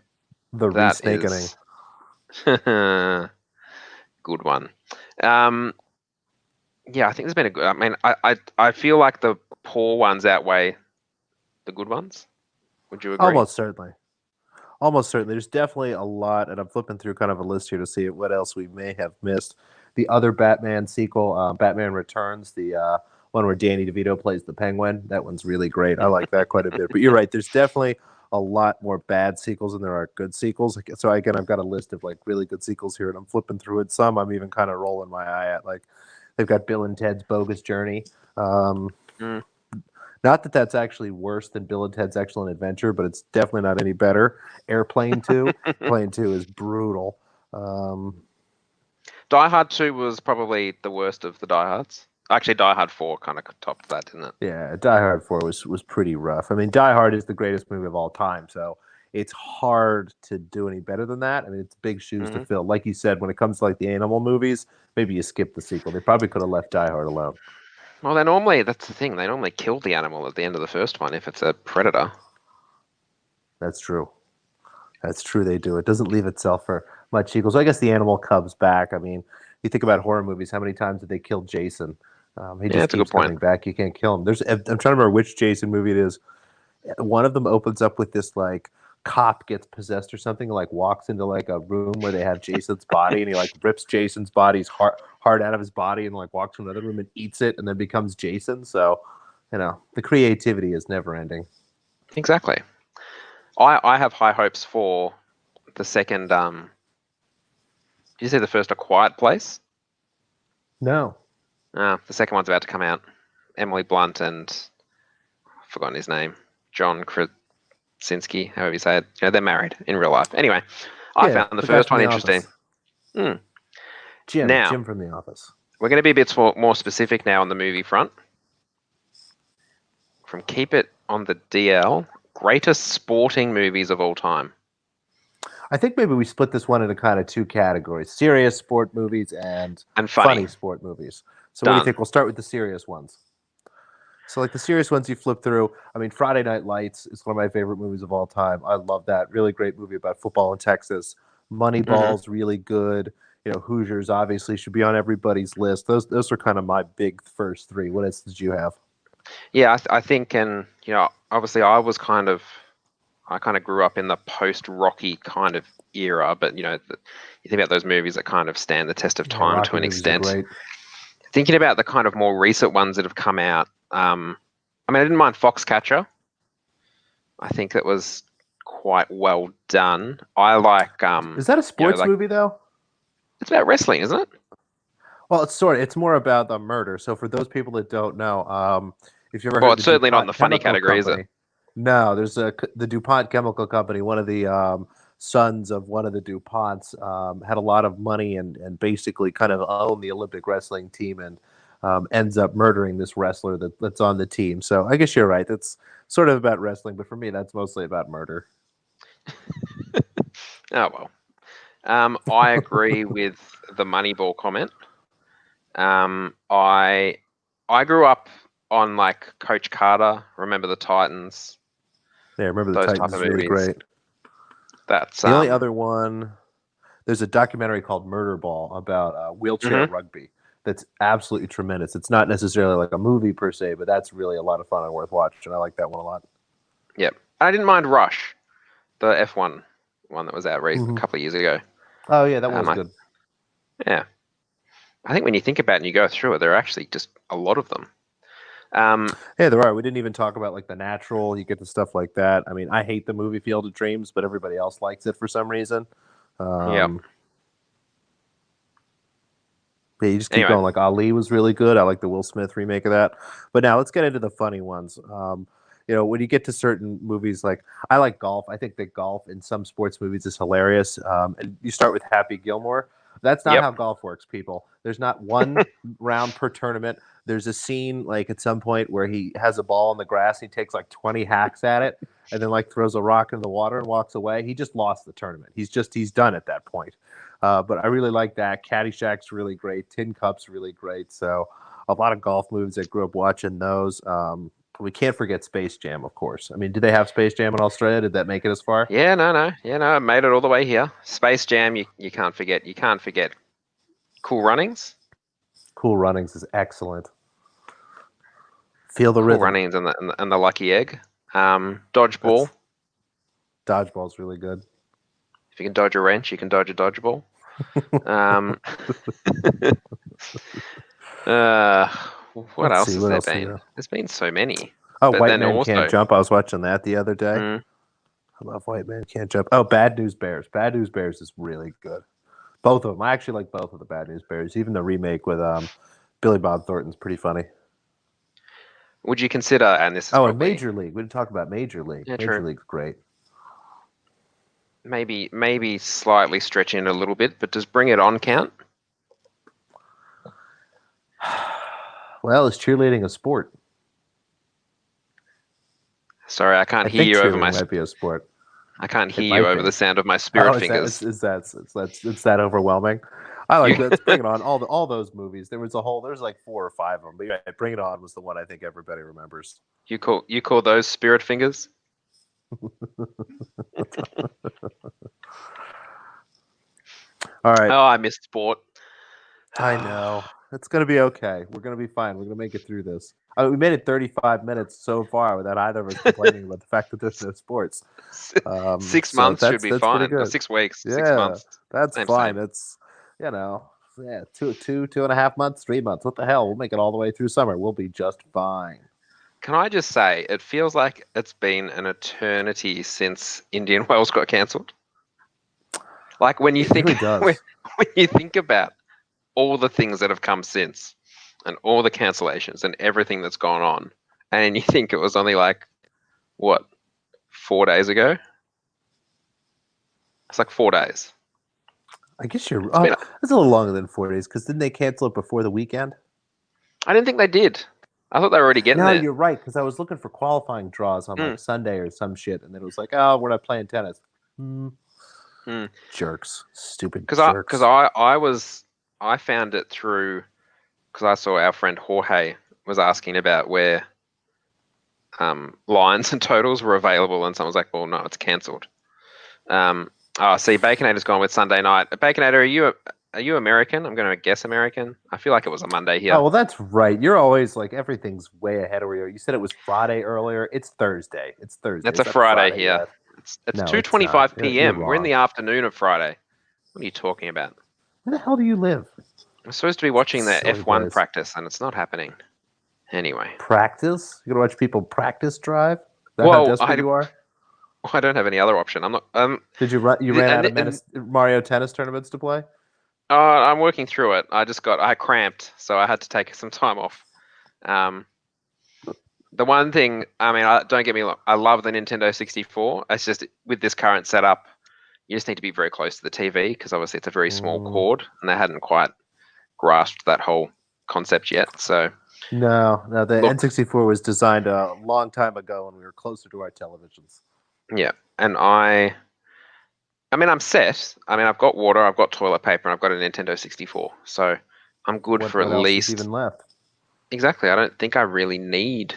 the re-snakening.
Good one. Yeah, I think there's been a good. I mean, I feel like the poor ones outweigh the good ones. Would you agree?
Almost certainly. There's definitely a lot, and I'm flipping through kind of a list here to see what else we may have missed. The other Batman sequel, Batman Returns, the one where Danny DeVito plays the Penguin. That one's really great. I like that quite a bit. But you're right. There's definitely a lot more bad sequels than there are good sequels. So again, I've got a list of really good sequels here, and I'm flipping through it. Some I'm even kind of rolling my eye at. They've got Bill and Ted's Bogus Journey. Um,
Mm.
Not that that's actually worse than Bill and Ted's Excellent Adventure, but it's definitely not any better. Airplane 2. Plane 2 is brutal. Um,
Die Hard 2 was probably the worst of the Die Hards. Actually, Die Hard 4 kind of topped that, didn't it?
yeah, Die Hard 4 was pretty rough. I mean, Die Hard is the greatest movie of all time, so it's hard to do any better than that. I mean, it's big shoes to
Hmm.
fill. Like you said, when it comes to like the animal movies, maybe you skip the sequel. They probably could have left Die Hard alone.
Well, that's the thing. They normally kill the animal at the end of the first one if it's a predator.
That's true. That's true. They do. It doesn't leave itself for much equal. So I guess the animal comes back. I mean, you think about horror movies. How many times did they kill Jason? He
Yeah,
just
that's a good
keeps
point.
coming back. You can't kill him. I'm trying to remember which Jason movie it is. One of them opens up with this like cop gets possessed or something, like walks into like a room where they have Jason's body, and he like rips Jason's body's heart out of his body, and like walks to another room and eats it, and then becomes Jason. So, the creativity is never ending.
Exactly. I have high hopes for the second. Did you see the first A Quiet Place?
No.
The second one's about to come out. Emily Blunt and I've forgotten his name, John Krasinski, however you say it. They're married in real life. Anyway, I
Yeah,
found the
guy
first
from
one
The
interesting.
Office.
Now
Jim from The Office.
we're going to be a bit more specific now on the movie front. From Keep It on the DL, greatest sporting movies of all time.
I think maybe we split this one into kind of two categories: serious sport movies and
And funny.
sport movies. So what do you
Done.
think? We'll start with the serious ones. So like the serious ones you flip through. I mean, Friday Night Lights is one of my favorite movies of all time. I love that. Really great movie about football in Texas. Moneyball's really good. Hoosiers obviously should be on everybody's list. Those are kind of my big first three. What else did you have?
Yeah, I think, and obviously I kind of grew up in the post-Rocky kind of era, but you think about those movies that kind of stand the test of
Yeah,
time to
Rocky
an
movies are
extent.
great.
Thinking about the kind of more recent ones that have come out, I mean, I didn't mind Foxcatcher. I think that was quite well done. I like,
Is that a sports movie though?
it's about wrestling, isn't it?
Well, it's more about the murder. So for those people that don't know, if you ever
Well,
heard
it's
the
certainly not in
DuPont
the funny
Chemical
category, is it?
Company, no, there's the DuPont Chemical Company. One of the sons of one of the DuPonts had a lot of money and basically kind of owned the Olympic wrestling team and ends up murdering this wrestler that's on the team. So I guess you're right. That's sort of about wrestling, but for me, that's mostly about murder.
Oh well. I agree with the Moneyball comment. I grew up on like Coach Carter, Remember the Titans,
Yeah, Remember the
those type
Titans
of
is really
movies.
great.
That's
The only other one, there's a documentary called Murder Ball about wheelchair
mhm.
rugby that's absolutely tremendous. It's not necessarily like a movie per se, but that's really a lot of fun and worth watching. I like that one a lot.
Yep. I didn't mind Rush, the F1 one that was out a
Mm-hmm.
couple of years ago.
Oh yeah, that one was
I,
good.
yeah. I think when you think about it and you go through it, there are actually just a lot of them.
Yeah, there are. We didn't even talk about like The Natural. You get the stuff like that. I mean, I hate the movie Field of Dreams, but everybody else likes it for some reason.
Yeah.
Yeah, you just keep
Anyway,
going. Like Ali was really good. I like the Will Smith remake of that. But now let's get into the funny ones. When you get to certain movies, like I like golf. I think that golf in some sports movies is hilarious. And you start with Happy Gilmore. That's not
yep.
how golf works, people. There's not one round per tournament. There's a scene like at some point where he has a ball in the grass. He takes like 20 hacks at it and then like throws a rock into the water and walks away. He just lost the tournament. He's done at that point. But I really like that. Caddyshack's really great. Tin Cup's really great. So a lot of golf movies. I grew up watching those. We can't forget Space Jam, of course. I mean, did they have Space Jam in Australia? Did that make it as far?
Yeah, no. Yeah, no, I made it all the way here. Space Jam, you can't forget. You can't forget Cool Runnings.
Cool Runnings is excellent. Feel the
Cool
rhythm.
Runnings and the Lucky Egg. Dodgeball.
Dodgeball's really good.
If you can dodge a wrench, you can dodge a dodgeball. What
Let's
else
see.
has
What
there
else do we
been?
have?
There's been so many.
Oh,
But
White
then
Man
also,
Can't Jump. I was watching that the other day.
mm,
I love White Man Can't Jump. Oh, Bad News Bears. Bad News Bears is really good. Both of them. I actually like both of the Bad News Bears. Even the remake with Billy Bob Thornton's pretty funny.
Would you consider, and this is
Oh, and
probably
Major League. We didn't talk about Major League.
yeah,
Major
true.
League's great.
Maybe slightly stretching it a little bit, but does Bring It On count?
Well, is cheerleading a sport?
Sorry, I can't
I
hear
think
you over
cheerleading
my.
might be a sport.
I can't hear
It
you
might
over
be.
the sound of my
Oh,
spirit fingers.
it's that overwhelming. I like
You
that. Let's Bring It On. All those movies. There's like 4 or 5 of them. But yeah, Bring It On was the one I think everybody remembers.
you call those spirit fingers?
All right.
Oh, I missed sport.
I know. It's gonna be okay. We're gonna be fine. We're gonna make it through this. We made it 35 minutes so far without either of us complaining about the fact that there's no sports.
6 months should be
That's pretty
fine. Or
good.
6 weeks, six
Yeah,
months.
that's
Same,
fine.
same.
It's yeah, 2.5 months, 3 months. What the hell? We'll make it all the way through summer. We'll be just fine.
Can I just say, it feels like it's been an eternity since Indian Wells got cancelled. Like when you
It
think
really does.
when you think about all the things that have come since, and all the cancellations and everything that's gone on, and you think it was only like what 4 days ago? It's like 4 days.
I guess you're.
It's been.
It's a little longer than 4 days because didn't they cancel it before the weekend?
I didn't think they did. I thought they were already getting
No,
there.
you're right because I was looking for qualifying draws on like Sunday or some shit, and then it was like, oh, we're not playing tennis. Jerks, stupid jerks.
Because I found it through because I saw our friend Jorge was asking about where lines and totals were available, and someone was like, "Well, no, it's cancelled." See, Baconator's gone with Sunday night. Baconator, are you American? I'm going to guess American. I feel like it was a Monday here.
Oh well, that's right. You're always like everything's way ahead of where you are. You said it was Friday earlier. It's Thursday. It's Thursday.
It's a Friday here.
Yet?
It's
No,
2:25
You're
p.m. We're in
wrong.
the afternoon of Friday. What are you talking about?
Where the hell do you live?
I'm supposed to be watching the
Silly
F1
place.
practice, and it's not happening. Anyway.
Practice? You're gonna watch people practice drive? Is that
Well,
how desperate you are?
I don't have any other option. I'm not.
Did you run? You ran out of Mario Tennis tournaments to play?
I'm working through it. I cramped, so I had to take some time off. The one thing, I mean, don't get me wrong, I love the Nintendo 64. It's just with this current setup, you just need to be very close to the TV because obviously it's a very small cord, and they hadn't quite grasped that whole concept yet. So
no, the N64 was designed a long time ago, and we were closer to our televisions.
Yeah, and I mean, I'm set. I mean, I've got water, I've got toilet paper, and I've got a Nintendo 64. So I'm good for at least.
What else is even left?
Exactly. I don't think I really need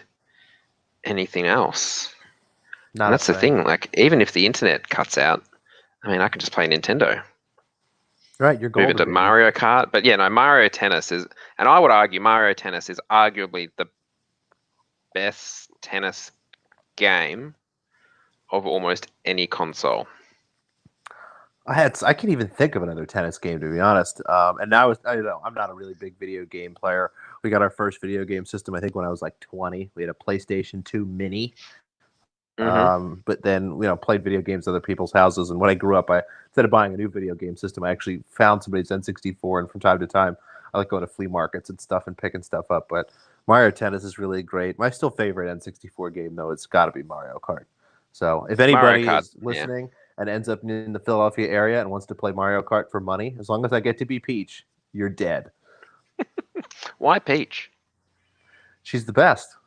anything else. And that's the thing. Like, even if the internet cuts out, I mean, I can just play Nintendo.
Right, you're golden.
Move it to Mario Kart. But yeah, no, Mario Tennis is, and I would argue Mario Tennis is arguably the best tennis game of almost any console.
I can't even think of another tennis game, to be honest. And now I'm not a really big video game player. We got our first video game system, I think, when I was like 20. We had a PlayStation 2 Mini. But then, played video games at other people's houses. And when I grew up, instead of buying a new video game system, I actually found somebody's N64. And from time to time, I like going to flea markets and stuff and picking stuff up. But Mario Tennis is really great. My still favorite N64 game, though, it's got to be Mario Kart. So if anybody is listening and ends up in the Philadelphia area and wants to play Mario Kart for money, as long as I get to be Peach, you're dead.
Why Peach?
She's the best.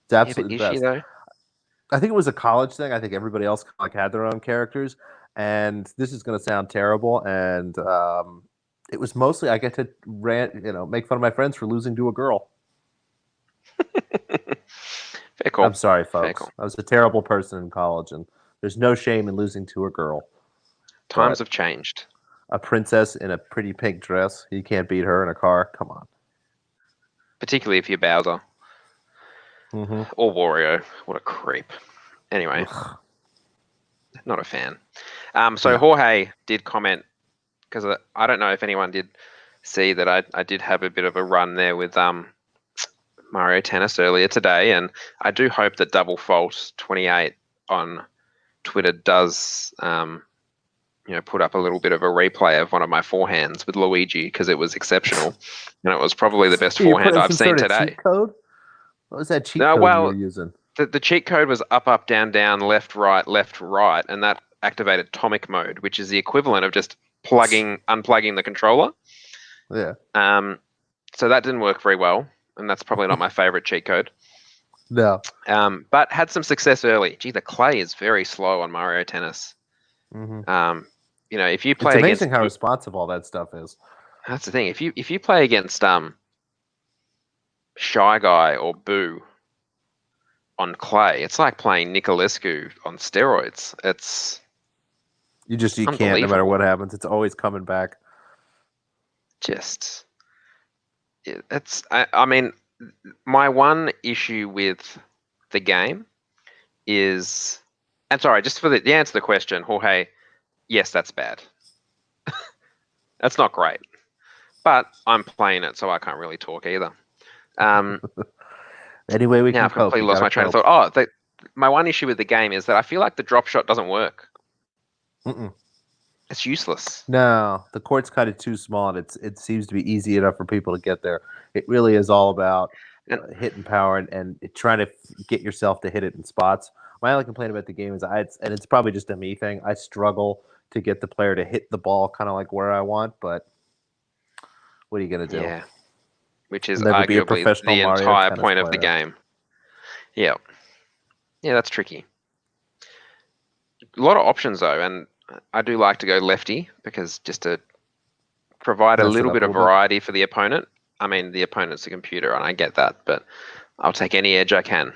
It's absolutely
the best.
Is she, though? I think it was a college thing. I think everybody else had their own characters. And this is going to sound terrible. And it was mostly I get to make fun of my friends for losing to a girl.
Fair call.
I'm sorry, folks. I was a terrible person in college, and there's no shame in losing to a girl.
Times have changed.
A princess in a pretty pink dress. You can't beat her in a car. Come on.
Particularly if you're Bowser. Or Wario. What a creep. Anyway. Not a fan. So Jorge did comment, because I don't know if anyone did see that I did have a bit of a run there with Mario Tennis earlier today, and I do hope that Double Fault 28 on Twitter does put up a little bit of a replay of one of my forehands with Luigi because it was exceptional, and it was probably the best
You put
forehand
in
I've
some
seen
sort of
today.
cheat code? What was that cheat
No,
code you were
well,
using?
the cheat code was up, down, left, right, and that activated atomic mode, which is the equivalent of just unplugging the controller.
Yeah.
So that didn't work very well, and that's probably not my favorite cheat code.
No.
But had some success early. Gee, the clay is very slow on Mario Tennis.
Mm-hmm.
If you play
It's
against,
amazing how responsive all that stuff is.
that's the thing. If you play against Shy Guy or Boo on clay, it's like playing Nicolescu on steroids.
You can't, no matter
unbelievable.
what happens. It's always coming back.
Just I mean, my one issue with the game is, and sorry, just for the answer to the question, Jorge, yes, that's bad. That's not great, but I'm playing it, so I can't really talk either.
Anyway, we
Now
can
I've
cope.
completely lost my train of thought. Oh, my one issue with the game is that I feel like the drop shot doesn't work.
Mm-mm.
It's useless.
No, the court's kind of too small, and it seems to be easy enough for people to get there. It really is all about hitting power and trying to get yourself to hit it in spots. My only complaint about the game is and it's probably just a me thing. I struggle to get the player to hit the ball kind of like where I want, but what are you gonna do?
Yeah, which is
Never be a
arguably
professional
the
Mario
entire
Tennis
point of the
player.
game. Yeah, that's tricky. A lot of options though, and I do like to go lefty because just to provide a
Mess it
little
up
bit
a
of
little bit.
variety for the opponent. I mean, the opponent's a computer, and I get that, but I'll take any edge I can.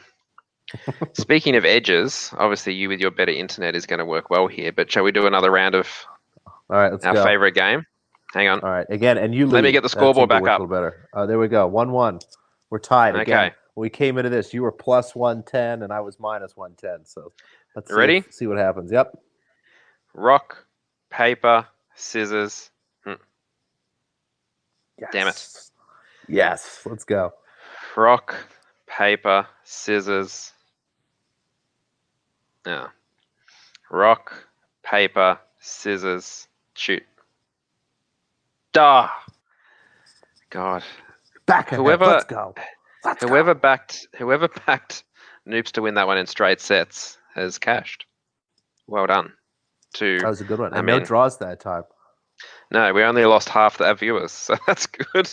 Speaking of edges, obviously you with your better internet is going to work well here, but shall we do another round of
All right, let's
our
go.
favorite game? Hang on.
All right, again, and you lead.
Let me get the scoreboard back up.
A little better. There we go. 1-1. We're tied again.
Okay.
When we came into this, you were plus 110, and I was minus 110. So let's
Ready?
see what happens. Yep.
Rock, paper, scissors.
Yes.
Damn it.
Yes. Let's go.
Rock, paper, scissors. Yeah. Rock, paper, scissors, shoot. Duh. God.
Back ahead. Let's go.
Whoever backed Noops to win that one in straight sets has cashed. Well done.
That was a good one. And no draws that time.
No, we only lost half our viewers, so that's good.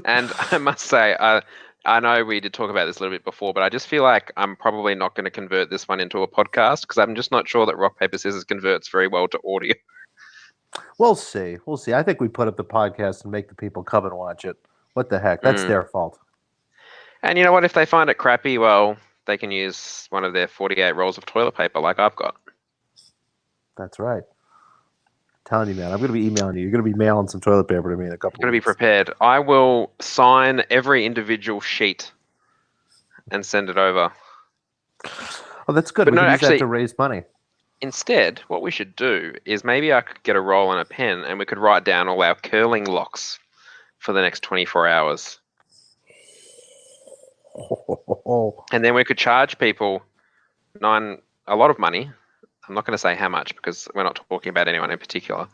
And I must say, I know we did talk about this a little bit before, but I just feel like I'm probably not going to convert this one into a podcast because I'm just not sure that rock, paper, scissors converts very well to audio.
We'll see. I think we put up the podcast and make the people come and watch it. What the heck? That's their fault.
And you know what? If they find it crappy, well, they can use one of their 48 rolls of toilet paper like I've got.
That's right. I'm telling you, man, I'm going to be emailing you. You're going to be mailing some toilet paper to me in a couple of weeks.
Got to be prepared. I will sign every individual sheet and send it over.
Oh, that's good. We can use that to raise money.
Instead, what we should do is maybe I could get a roll and a pen and we could write down all our curling locks for the next 24 hours. And then we could charge people a lot of money. I'm not going to say how much because we're not talking about anyone in particular.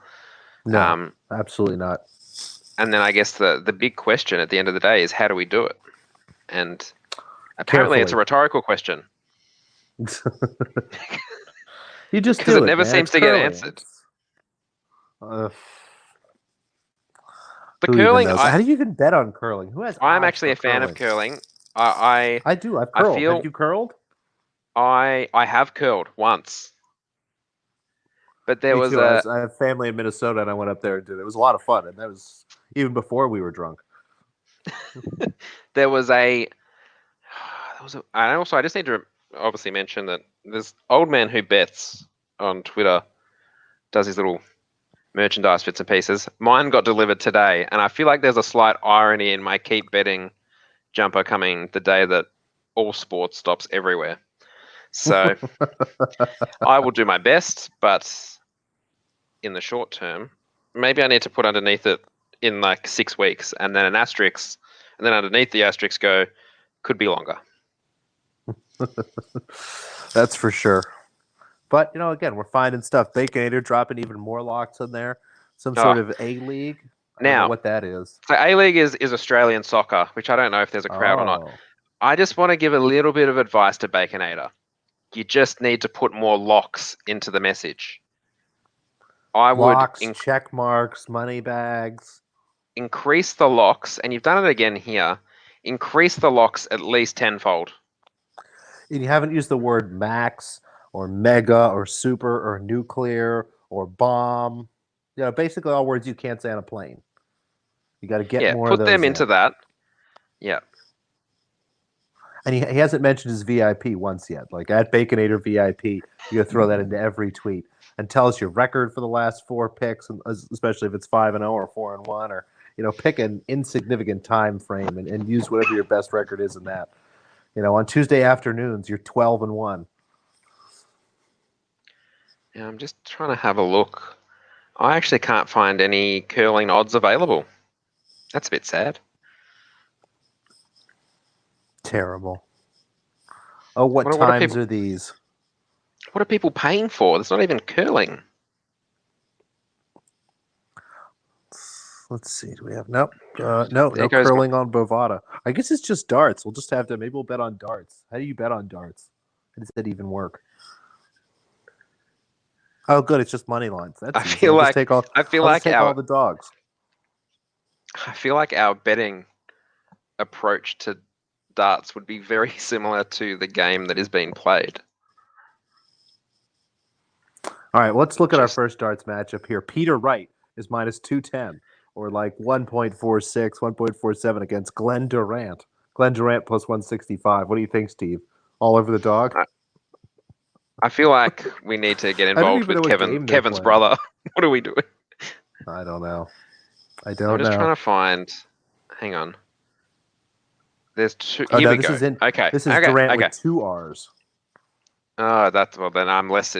No, absolutely not.
And then I guess the big question at the end of the day is how do we do it? And apparently it's a rhetorical question.
You just
because it never seems to get answered. The curling.
How do you even bet on curling? Who has?
I'm actually a fan of curling. I
do. I've curled. Have you curled?
I have curled once, but there was
I have family in Minnesota, and I went up there and did it. It was a lot of fun, and that was even before we were drunk.
There was and also I just need to obviously mention that this old man who bets on Twitter does his little merchandise bits and pieces. Mine got delivered today, and I feel like there's a slight irony in my keep betting jumper coming the day that all sports stops everywhere. So I will do my best, but in the short term, maybe I need to put underneath it in like 6 weeks and then an asterisk, and then underneath the asterisk go, could be longer.
That's for sure. But again, we're finding stuff. Baconator dropping even more locks in there. Some
Oh,
sort of A League. I don't know
now,
what that is.
so A League is Australian soccer, which I don't know if there's a crowd or not.
Oh,
I just want to give a little bit of advice to Baconator. You just need to put more locks into the message. I would
locks, check marks, money bags.
increase the locks, and you've done it again here. Increase the locks at least tenfold.
And you haven't used the word max or mega or super or nuclear or bomb. Basically all words you can't say on a plane. You got to get
Yeah,
more of
put them
those
into
in.
that. Yeah.
And he hasn't mentioned his VIP once yet. Like at Baconator VIP, you got to throw that into every tweet and tell us your record for the last 4 picks, and especially if it's 5-0 or 4-1, or pick an insignificant time frame and use whatever your best record is in that. On Tuesday afternoons, you're 12-1.
Yeah, I'm just trying to have a look. I actually can't find any curling odds available. That's a bit sad.
Terrible. Oh, what
What are
times
people?
are these?
What are people paying for? There's not even curling.
Let's see. Do we have no
There goes my,
curling on Bovada? I guess it's just darts. We'll just have to. Maybe we'll bet on darts. How do you bet on darts? How does that even work? Oh, good. It's just money lines. That's
I
easy.
feel
I'll just
like
take all.
I feel
I'll just
like
take all
our
the dogs.
I feel like our betting approach to darts would be very similar to the game that is being played.
All right. Let's look at our
Just
first darts matchup here. Peter Wright is minus 210, or like 1.46, 1.47 against Glenn Durant. Glenn Durant plus 165. What do you think, Steve? All over the dog?
I feel like we need to get
I don't
involved
even
with
know what game they're
Kevin's
playing.
brother. What are we doing?
I don't know. I
I'm
don't
just
know.
trying to find. Hang on. There's two.
Oh
Here
no,
we
this
go.
is in.
Okay.
This is
Okay.
Durant
Okay.
with 2 R's.
Oh, that's well. Then I'm less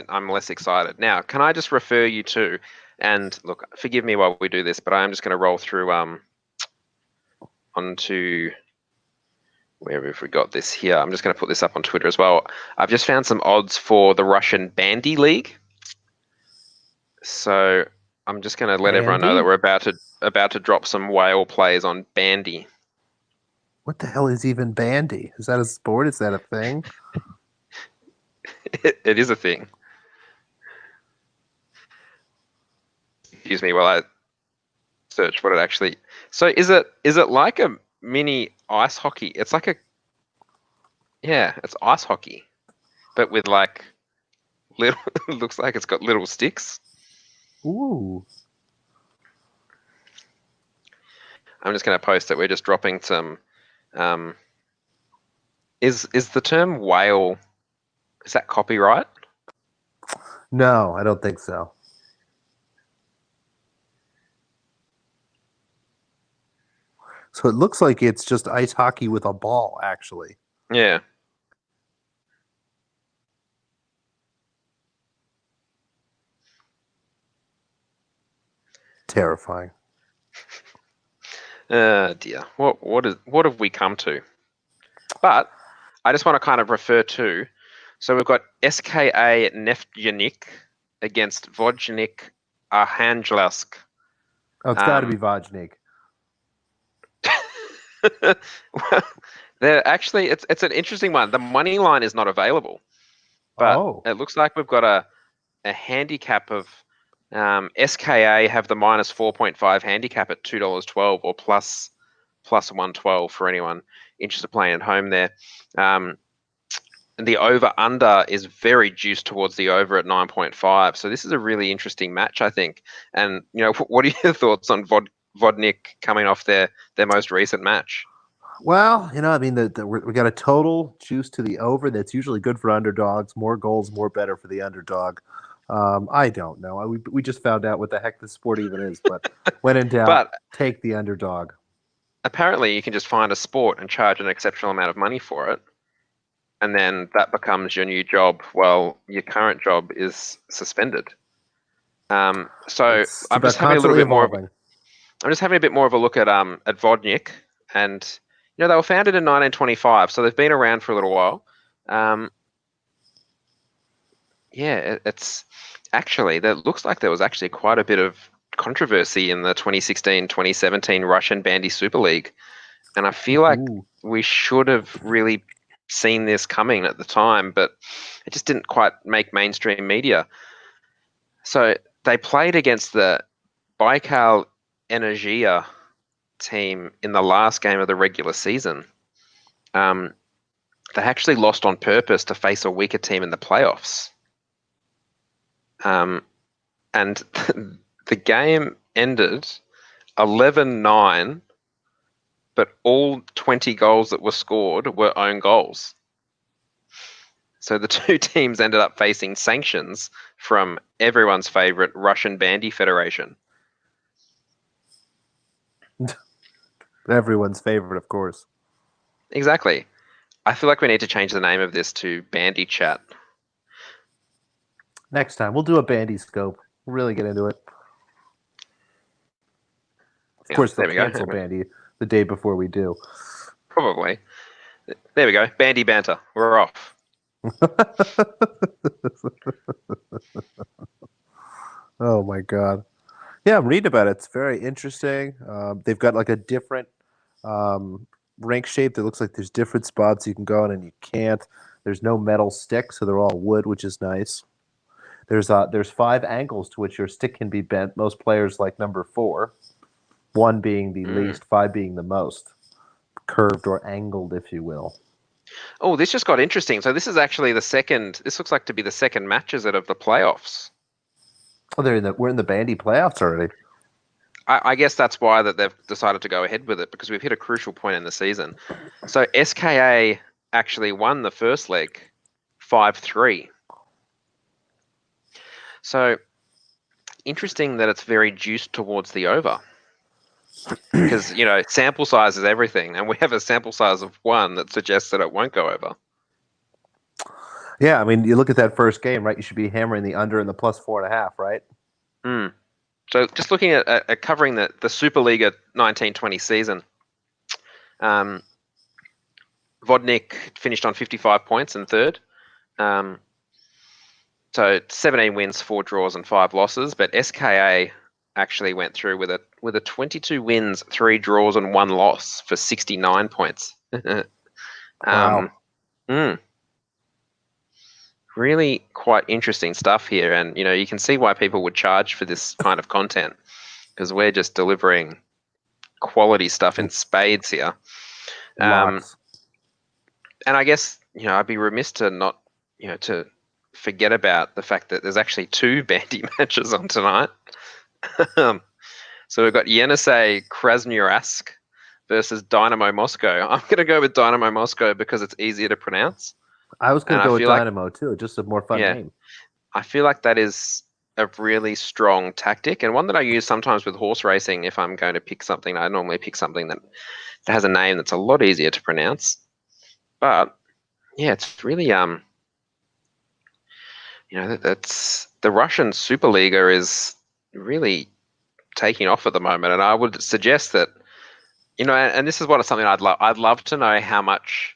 excited now. Can I just refer you to? And look, forgive me while we do this, but I'm just going to roll through onto where have we got this here. I'm just going to put this up on Twitter as well. I've just found some odds for the Russian Bandy League. So I'm just going to let everyone know that
Bandy?
we're about to drop some whale plays on Bandy.
What the hell is even bandy? Is that a sport? Is that a thing?
It is a thing. Excuse me while I search what it actually. So is it like a mini ice hockey? It's like it's ice hockey, but with like little. It looks like it's got little sticks.
Ooh.
I'm just going to post that we're just dropping some. Is the term whale? Is that copyright?
No, I don't think so. So it looks like it's just ice hockey with a ball, actually.
Yeah.
Terrifying.
Dear. What have we come to? But I just want to kind of refer to. So we've got SKA Neftyanik against Vodnik Arhangelsk.
Oh, it's got to be Vodnik.
Well, they're actually it's an interesting one. The money line is not available, but it looks like we've got a handicap of SKA have the minus 4.5 handicap at $2.12 or plus 112 for anyone interested in playing at home there. And the over under is very juiced towards the over at 9.5. So this is a really interesting match, I think. And what are your thoughts on Vodnik coming off their most recent match?
Well, I mean, we got a total juice to the over. That's usually good for underdogs. More goals, more better for the underdog. I don't know. We just found out what the heck this sport even is. But when in doubt,
But
take the underdog.
apparently, you can just find a sport and charge an exceptional amount of money for it. And then that becomes your new job. Well, your current job is suspended. So
It's
I'm
about
just having a little
constantly
bit more.
evolving.
I'm just having a bit more of a look at Vodnik, and they were founded in 1925, so they've been around for a little while. Yeah, it's actually, that looks like there was actually quite a bit of controversy in the 2016-2017 Russian Bandy Super League. And I feel like
Ooh.
we should have really seen this coming at the time, but it just didn't quite make mainstream media. So they played against the Baikal Energia team in the last game of the regular season. Um, they actually lost on purpose to face a weaker team in the playoffs. And the game ended 11-9, but all 20 goals that were scored were own goals. So the two teams ended up facing sanctions from everyone's favorite Russian Bandy Federation.
Everyone's favorite, of course.
Exactly. I feel like we need to change the name of this to Bandy Chat.
Next time, we'll do a bandy scope. We'll really get into it. Of
Yeah,
course, they'll
there we go.
cancel bandy the day before we do.
Probably. There we go. Bandy banter. We're off.
Oh my god. Yeah, I'm reading about it. It's very interesting. They've got like a different um, rank shape that looks like there's different spots you can go in and you can't. There's no metal stick, so they're all wood, which is nice. There's 5 angles to which your stick can be bent. Most players like number 4, 1 being the least, 5 being the most curved or angled, if you will.
Oh, this just got interesting. So this is actually the second. This looks like to be the second matches out of the playoffs.
Oh, we're in the bandy playoffs already.
I guess that's why that they've decided to go ahead with it, because we've hit a crucial point in the season. So SKA actually won the first leg 5-3. So interesting that it's very juiced towards the over. Because, sample size is everything, and we have a sample size of 1 that suggests that it won't go over.
Yeah, I mean, you look at that first game, right? You should be hammering the under and the plus 4.5, right?
Mm. So just looking at covering the Superliga 1920 season, Vodnik finished on 55 points in third. So 17 wins, 4 draws, and 5 losses. But SKA actually went through with a 22 wins, 3 draws, and 1 loss for 69 points.
Wow.
Really quite interesting stuff here, and you can see why people would charge for this kind of content, because we're just delivering quality stuff in spades here.
Lots.
And I guess I'd be remiss to not to forget about the fact that there's actually 2 bandy matches on tonight. So we've got Yenisei Krasnoyarsk versus Dynamo Moscow. I'm going to go with Dynamo Moscow because it's easier to pronounce.
I was going to
And
go
I
with
feel like,
Dynamo too, just a more fun
yeah,
name.
I feel like that is a really strong tactic, and one that I use sometimes with horse racing. If I'm going to pick something, I normally pick something that has a name that's a lot easier to pronounce. But yeah, it's really that's the Russian Superliga is really taking off at the moment, and I would suggest that and this is something I'd love to know how much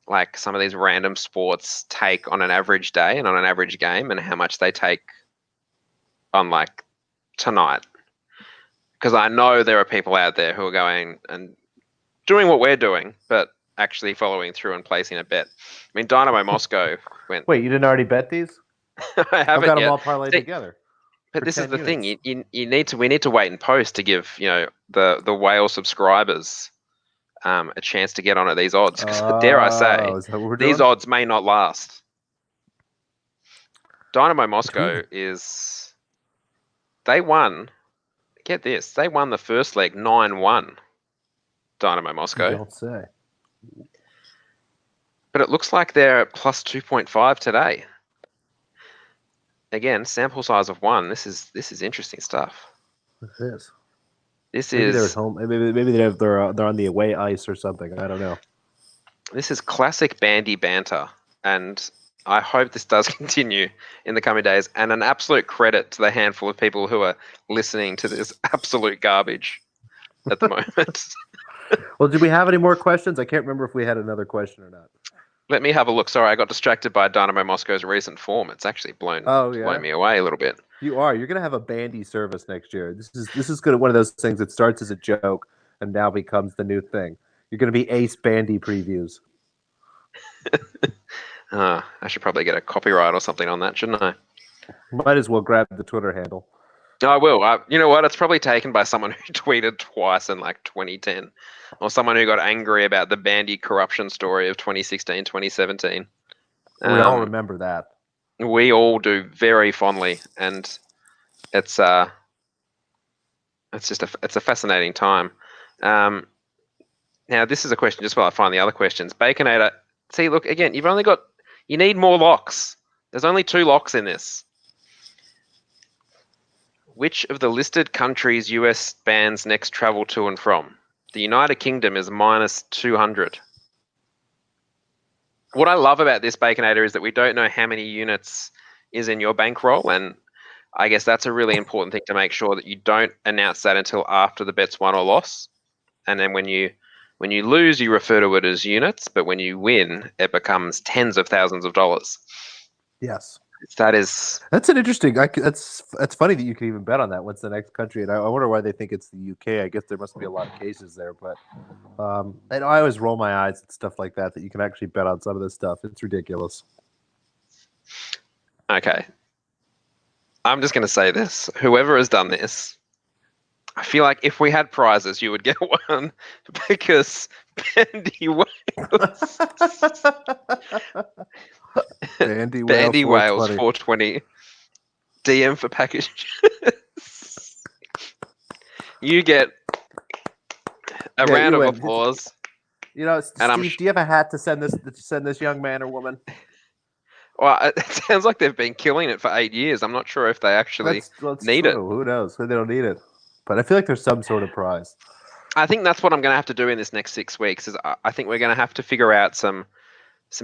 like some of these random sports take on an average day and on an average game, and how much they take on like tonight, because I know there are people out there who are going and doing what we're doing, but actually following through and placing a bet. I mean, Dynamo Moscow went.
Wait, you didn't already bet these?
I
I've
haven't
got them
yet.
all parlayed together
But
for
this is
10
the thing.
units.
We need to wait and post to give the whale subscribers a chance to get on at these odds. Because dare I say,
Is that what we're
these
doing?
odds may not last. Dynamo
Which means
Moscow they won. Get this, they won the first leg 9-1. Dynamo
you
Moscow.
don't say.
But it looks like they're at plus 2.5 today. Again, sample size of 1. This is interesting stuff.
What's this?
This
Maybe they're at
is
home. Maybe they're on the away ice or something. I don't know.
this is classic bandy banter, and I hope this does continue in the coming days. And an absolute credit to the handful of people who are listening to this absolute garbage at the moment.
Well, do we have any more questions? I can't remember if we had another question or not.
Let me have a look. Sorry, I got distracted by Dynamo Moscow's recent form. It's actually
Oh
blown
yeah,
me away a little bit.
you are. You're gonna have a bandy service next year. This is gonna one of those things that starts as a joke and now becomes the new thing. You're gonna be ace bandy previews.
I should probably get a copyright or something on that, shouldn't I?
Might as well grab the Twitter handle.
I will. You know what? It's probably taken by someone who tweeted twice in like 2010, or someone who got angry about the bandy corruption story of 2016, 2017.
We all remember that.
We all do very fondly, and it's just it's a fascinating time. Now this is a question just while I find the other questions. Baconator, see, look again. You need more locks. There's only 2 locks in this. Which of the listed countries US bans next travel to and from? The United Kingdom is minus 200. What I love about this, Baconator, is that we don't know how many units is in your bankroll, and I guess that's a really important thing to make sure that you don't announce that until after the bet's won or loss. And then when you lose, you refer to it as units, but when you win, it becomes tens of thousands of dollars.
Yes. That's an interesting. That's funny that you can even bet on that. What's the next country? And I wonder why they think it's the UK. I guess there must be a lot of cases there, but and I always roll my eyes at stuff like that. That you can actually bet on some of this stuff. It's ridiculous.
Okay, I'm just going to say this: whoever has done this, I feel like if we had prizes, you would get one because Bandy Wales.
Bandy
Wales
420.
420. DM for packages. You get a round of applause.
You know, Steve, do you have a hat to send this young man or woman?
Well, it sounds like they've been killing it for 8 years. I'm not sure if they actually need it.
Who knows? They don't need it. But I feel like there's some sort of prize.
I think that's what I'm going to have to do in this next 6 weeks. Is I think we're going to have to figure out some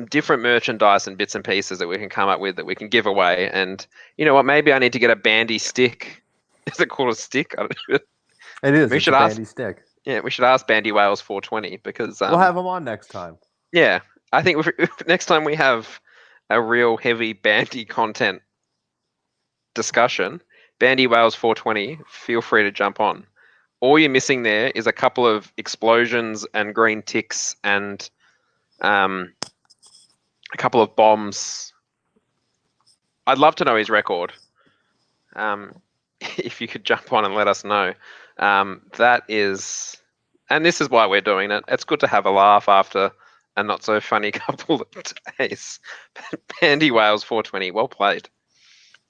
different merchandise and bits and pieces that we can come up with that we can give away. And you know what? Maybe I need to get a bandy stick. Is it called a stick? I don't know.
It is. It's a bandy stick.
Yeah, we should ask Bandy Wales 420 because
we'll have them on next time.
Yeah, I think next time we have a real heavy bandy content discussion, Bandy Wales 420, feel free to jump on. All you're missing there is a couple of explosions and green ticks and a couple of bombs. I'd love to know his record. If you could jump on and let us know. That is, and this is why we're doing it. It's good to have a laugh after a not so funny couple of days. Bandy Wales 420, well played.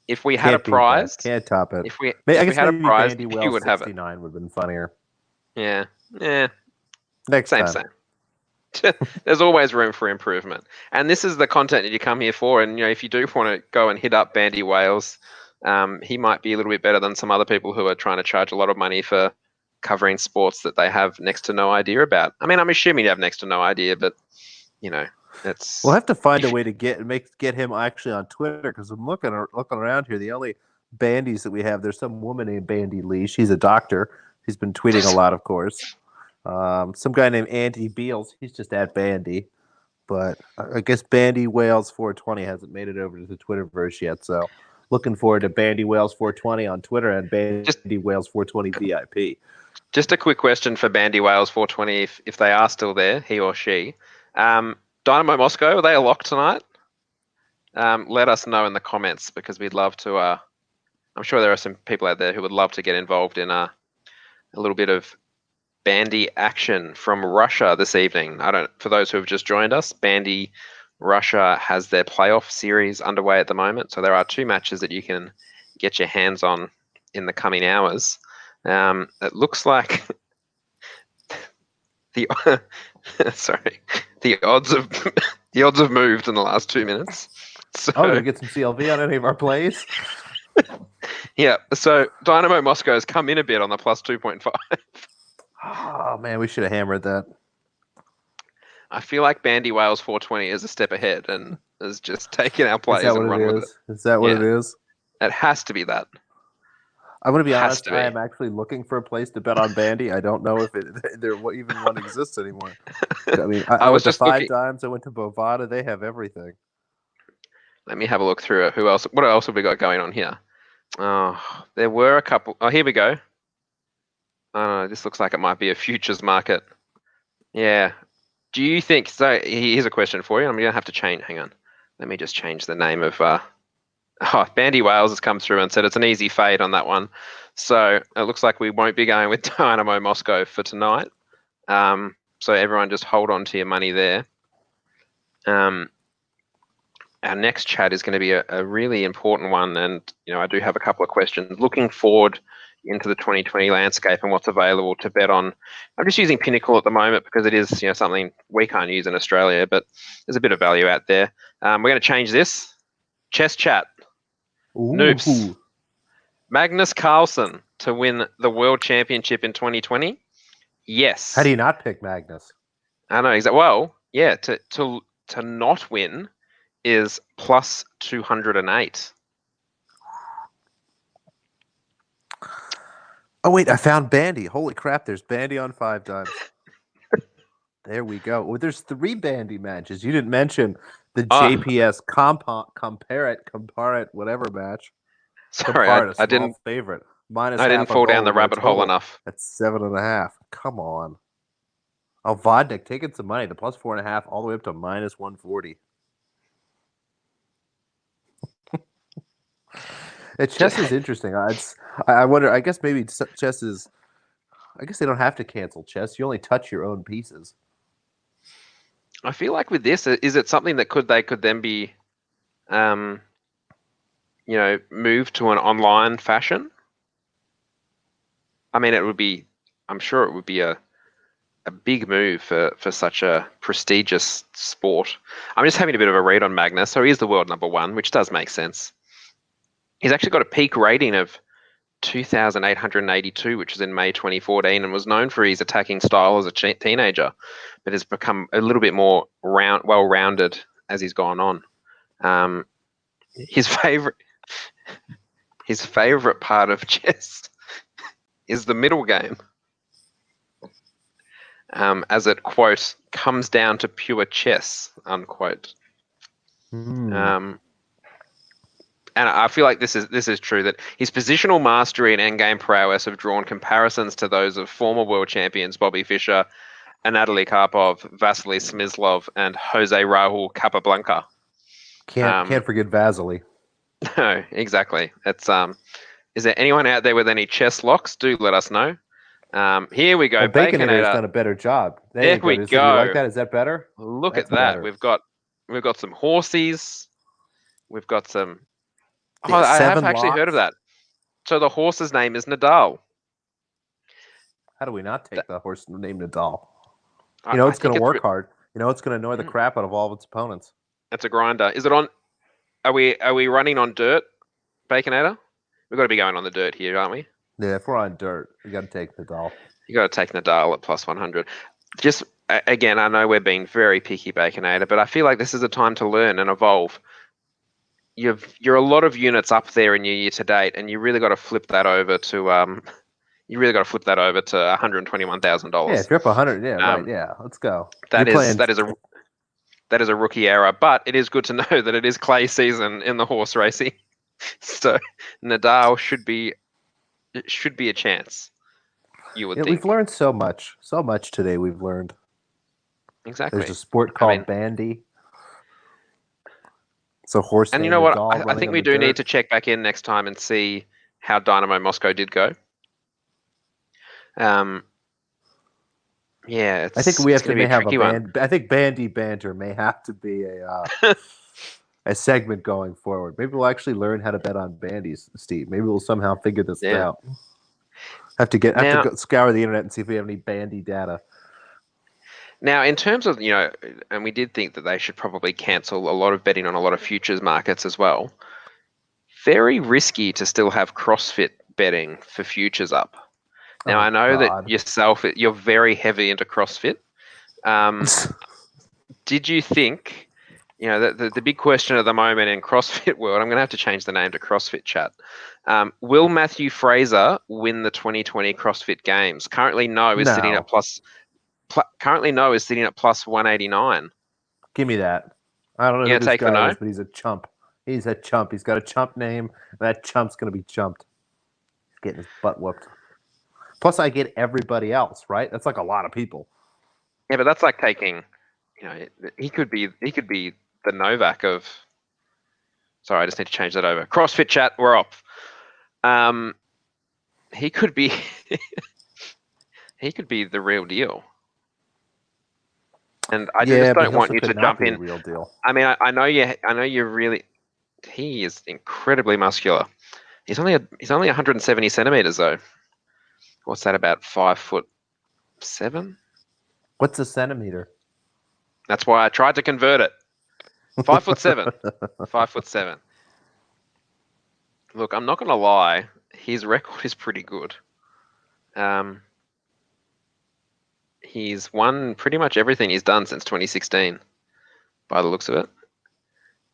If we had a prize,
can't top it.
If we had a prize, you would have it.
69 would have been funnier.
Yeah.
Next
same. There's always room for improvement, and this is the content that you come here for. And if you do want to go and hit up Bandy Wales, he might be a little bit better than some other people who are trying to charge a lot of money for covering sports that they have next to no idea about. I mean, I'm assuming you have next to no idea, but it's.
We'll have to find a way to get him actually on Twitter because I'm looking around here. The only bandies that we have, there's some woman named Bandy Lee. She's a doctor. She's been tweeting a lot, of course. Some guy named Andy Beals. He's just at Bandy. But I guess Bandy Wales 420 hasn't made it over to the Twitterverse yet. So looking forward to Bandy Wales 420 on Twitter and Bandy Wales 420 VIP.
Just a quick question for Bandy Wales 420, if they are still there, he or she. Dynamo Moscow, are they a lock tonight? Let us know in the comments because we'd love to. I'm sure there are some people out there who would love to get involved in a little bit of bandy action from Russia this evening. For those who have just joined us, Bandy Russia has their playoff series underway at the moment. So there are 2 matches that you can get your hands on in the coming hours. It looks like the odds have moved in the last 2 minutes. So,
did we get some CLV on any of our plays?
Yeah. So Dynamo Moscow has come in a bit on the plus 2.5.
Oh man, we should have hammered that.
I feel like Bandy Wales 420 is a step ahead and has just taken our plays and run with it.
Is that what it is?
It has to be that.
I'm going to be
Has
honest.
to
I
be.
am actually looking for a place to bet on bandy. I don't know if there even one exists anymore. I mean, I
I was
went to
just
Five
looking.
Dimes. I went to Bovada. They have everything.
Let me have a look through it. Who else? What else have we got going on here? Oh, there were a couple. Oh, here we go. Oh, this looks like it might be a futures market. Yeah. Do you think so? Here's a question for you. I'm gonna have to change. Hang on. Let me just change the name of. Oh, Bandy Wales has come through and said it's an easy fade on that one. So it looks like we won't be going with Dynamo Moscow for tonight. So everyone just hold on to your money there. Our next chat is going to be a really important one, and I do have a couple of questions. Looking forward into the 2020 landscape and what's available to bet on. I'm just using Pinnacle at the moment because it is something we can't use in Australia, but there's a bit of value out there. We're going to change this. Chess chat. Noops.
Ooh.
Magnus Carlsen to win the World Championship in 2020? Yes.
How do you not pick Magnus?
I know exactly. Well, yeah, to not win is plus 208.
Oh wait, I found Bandy. Holy crap! There's Bandy on Five Dimes. There we go. Well, there's 3 Bandy matches. You didn't mention the JPS compare it, whatever match.
Sorry,
Compare it, a
I
small
didn't
favorite. Minus
I didn't
half a
fall down
goal
the
to a
rabbit hole
total.
enough.
That's 7.5. Come on. Oh, Vodnik taking some money. The plus 4.5 all the way up to minus 140. Chess is interesting. I wonder. I guess maybe chess is. I guess they don't have to cancel chess. You only touch your own pieces.
I feel like with this, is it something that they could then be, moved to an online fashion? I mean, I'm sure it would be a big move for such a prestigious sport. I'm just having a bit of a read on Magnus. So he is the world number 1, which does make sense. He's actually got a peak rating of 2,882, which was in May 2014, and was known for his attacking style as a teenager, but has become a little bit more well-rounded as he's gone on. His favorite part of chess is the middle game, as it, quote, comes down to pure chess, unquote. And I feel like this is true, that his positional mastery and endgame prowess have drawn comparisons to those of former world champions Bobby Fischer, Anatoly Karpov, Vasily Smyslov, and Jose Raul Capablanca.
Can't forget Vasily.
No, exactly. It's Is there anyone out there with any chess locks? Do let us know. Here we go.
Baconator has done a better job.
There
you go.
we
Do you like
go.
that? Is that better?
Look
That's
at that.
better.
We've got some horses. We've got some. Oh,
Yeah,
I have
7
actually
locks.
heard of that. So the horse's name is Nadal.
How do we not take the horse named Nadal?
I
It's going to
think
work hard. It's going to annoy the crap out of all of its opponents.
It's a grinder. Is it on? Are we running on dirt, Baconator? We've got to be going on the dirt here, aren't we?
Yeah, if we're on dirt, we got to take Nadal.
You got to take Nadal at plus 100. Just again, I know we're being very picky, Baconator, but I feel like this is a time to learn and evolve. You're a lot of units up there in your year to date, and you really got to flip that over to $121,000.
Yeah, if you're up 100, yeah, right, yeah, let's go.
That is a rookie error, but it is good to know that it is clay season in the horse racing, so Nadal should be a chance. You would think.
We've learned so much today. We've learned
exactly.
There's a sport called bandy. So horse.
And you know what? I think we do need to check back in next time and see how Dynamo Moscow did go. Yeah,
I think we have to have a
one.
I think bandy banter may have to be a segment going forward. Maybe we'll actually learn how to bet on bandies, Steve. Maybe we'll somehow figure this out. Have to scour the internet and see if we have any bandy data.
Now, in terms of, and we did think that they should probably cancel a lot of betting on a lot of futures markets as well. Very risky to still have CrossFit betting for futures up. Now, I know that yourself, you're very heavy into CrossFit. Did you think the big question at the moment in CrossFit world, I'm going to have to change the name to CrossFit Chat. Will Matthew Fraser win the 2020 CrossFit Games? Currently, no is sitting at
No,
plus 189.
give me that. I don't know
You
who
gonna
this
take the
guy
no?
is, but he's a chump. He's a chump. He's got a chump name. And that chump's going to be chumped. He's getting his butt whooped. Plus, I get everybody else, right? That's like a lot of people.
Yeah, but that's like taking, he could be the Novak of. Sorry, I just need to change that over. CrossFit Chat, we're off. He could be he could be the real deal. And I
Yeah,
just
but
don't
he
want
also
you to
could not
jump
be the
in.
real deal.
I mean, I know you really. He is incredibly muscular. He's only 170 centimeters though. What's that, about 5'7"?
What's a centimeter?
That's why I tried to convert it. 5'7". 5'7". Look, I'm not gonna lie. His record is pretty good. He's won pretty much everything he's done since 2016, by the looks of it.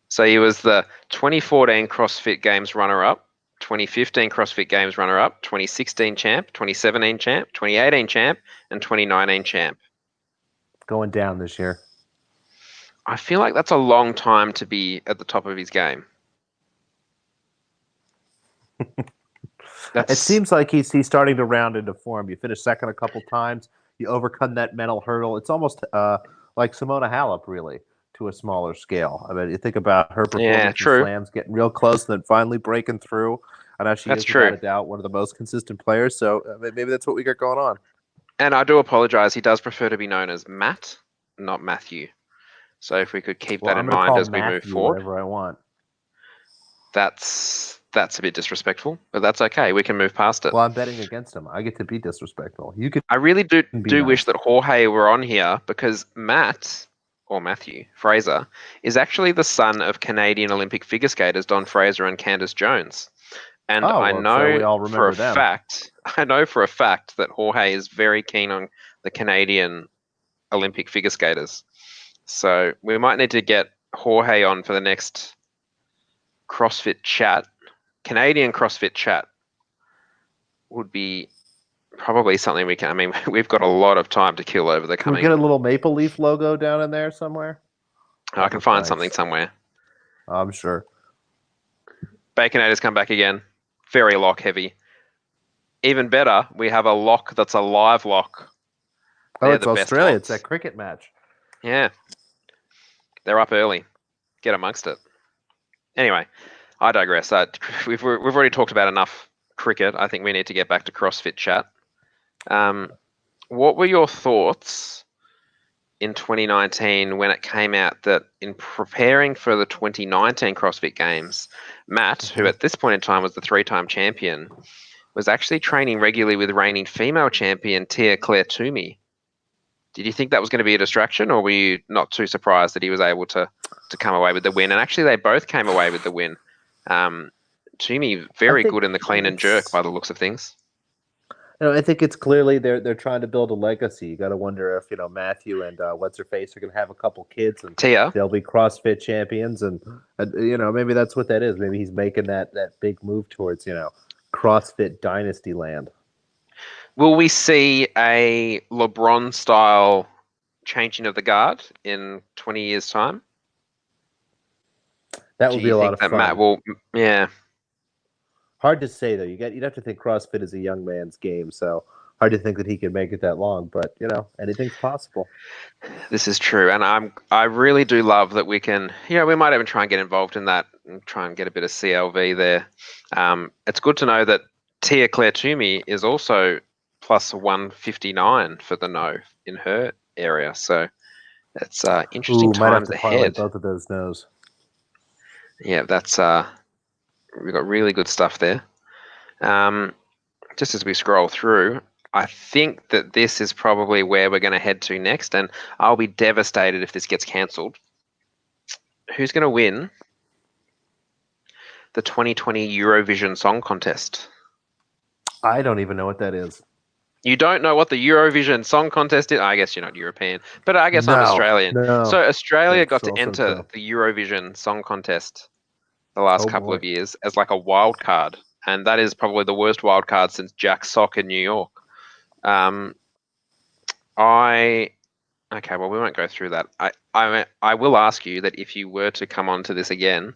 So he was the 2014 CrossFit Games runner-up, 2015 CrossFit Games runner-up, 2016 champ, 2017 champ, 2018 champ, and 2019 champ.
Going down this year.
I feel like that's a long time to be at the top of his game.
It seems like he's starting to round into form. You finish second a couple times. You overcome that mental hurdle. It's almost like Simona Halep, really, to a smaller scale. I mean, you think about her performance in
true.
slams, getting real close, and then finally breaking through. I know she
That's
is,
true.
without a doubt, one of the most consistent players. So maybe that's what we got going on.
And I do apologize. He does prefer to be known as Matt, not Matthew. So if we could keep that in
I'm going to
mind
call
as we move
Matthew
forward.
whatever I want.
That's a bit disrespectful, but that's okay. We can move past it.
Well, I'm betting against him. I get to be disrespectful. You could.
I really do
nice.
wish that Jorge were on here, because Matt, or Matthew Fraser, is actually the son of Canadian Olympic figure skaters Don Fraser and Candace Jones. And
Oh,
I
well,
know
so we all
for a
remember them.
fact that Jorge is very keen on the Canadian Olympic figure skaters. So we might need to get Jorge on for the next CrossFit Chat. Canadian CrossFit Chat would be probably something we can. I mean, we've got a lot of time to kill over the
Can we
coming.
get a little Maple Leaf logo down in there somewhere?
I can find something somewhere.
I'm sure.
Baconator's come back again. Very lock heavy. Even better, we have a lock that's a live lock.
Oh,
They're
it's
the best
Australia.
locks.
It's that cricket match.
Yeah. They're up early. Get amongst it. Anyway, I digress. We've already talked about enough cricket. I think we need to get back to CrossFit Chat. What were your thoughts in 2019 when it came out that in preparing for the 2019 CrossFit Games, Matt, who at this point in time was the 3-time champion, was actually training regularly with reigning female champion Tia Claire Toomey? Did you think that was going to be a distraction, or were you not too surprised that he was able to come away with the win? And actually, they both came away with the win. Toomey very good in the clean and jerk by the looks of things.
I think it's clearly they're trying to build a legacy. You got to wonder if Matthew and what's her face are going to have a couple kids, and
Tia,
they'll be CrossFit champions, and maybe that's what that is. Maybe he's making that big move towards CrossFit dynasty land.
Will we see a LeBron style changing of the guard in 20 years' time?
That would be a lot of fun.
Matt will, yeah.
Hard to say though. You'd have to think CrossFit is a young man's game, so hard to think that he can make it that long. But anything's possible.
This is true, and I really do love that we can. We might even try and get involved in that and try and get a bit of CLV there. It's good to know that Tia Claire Toomey is also plus 159 for the no in her area, so it's interesting times ahead.
Both of those no's.
Yeah, that's we've got really good stuff there. Just as we scroll through, I think that this is probably where we're going to head to next, and I'll be devastated if this gets cancelled. Who's going to win the 2020 Eurovision Song Contest?
I don't even know what that is.
You don't know what the Eurovision Song Contest is? I guess you're not European, but I guess I'm
No,
Australian.
no.
So Australia got
That's
to
also
enter
true.
the Eurovision Song Contest the last
Oh
couple
boy.
of years as like a wild card, and that is probably the worst wild card since Jack Sock in New York. Um, I Okay, well we won't go through that. I will ask you that if you were to come onto this again,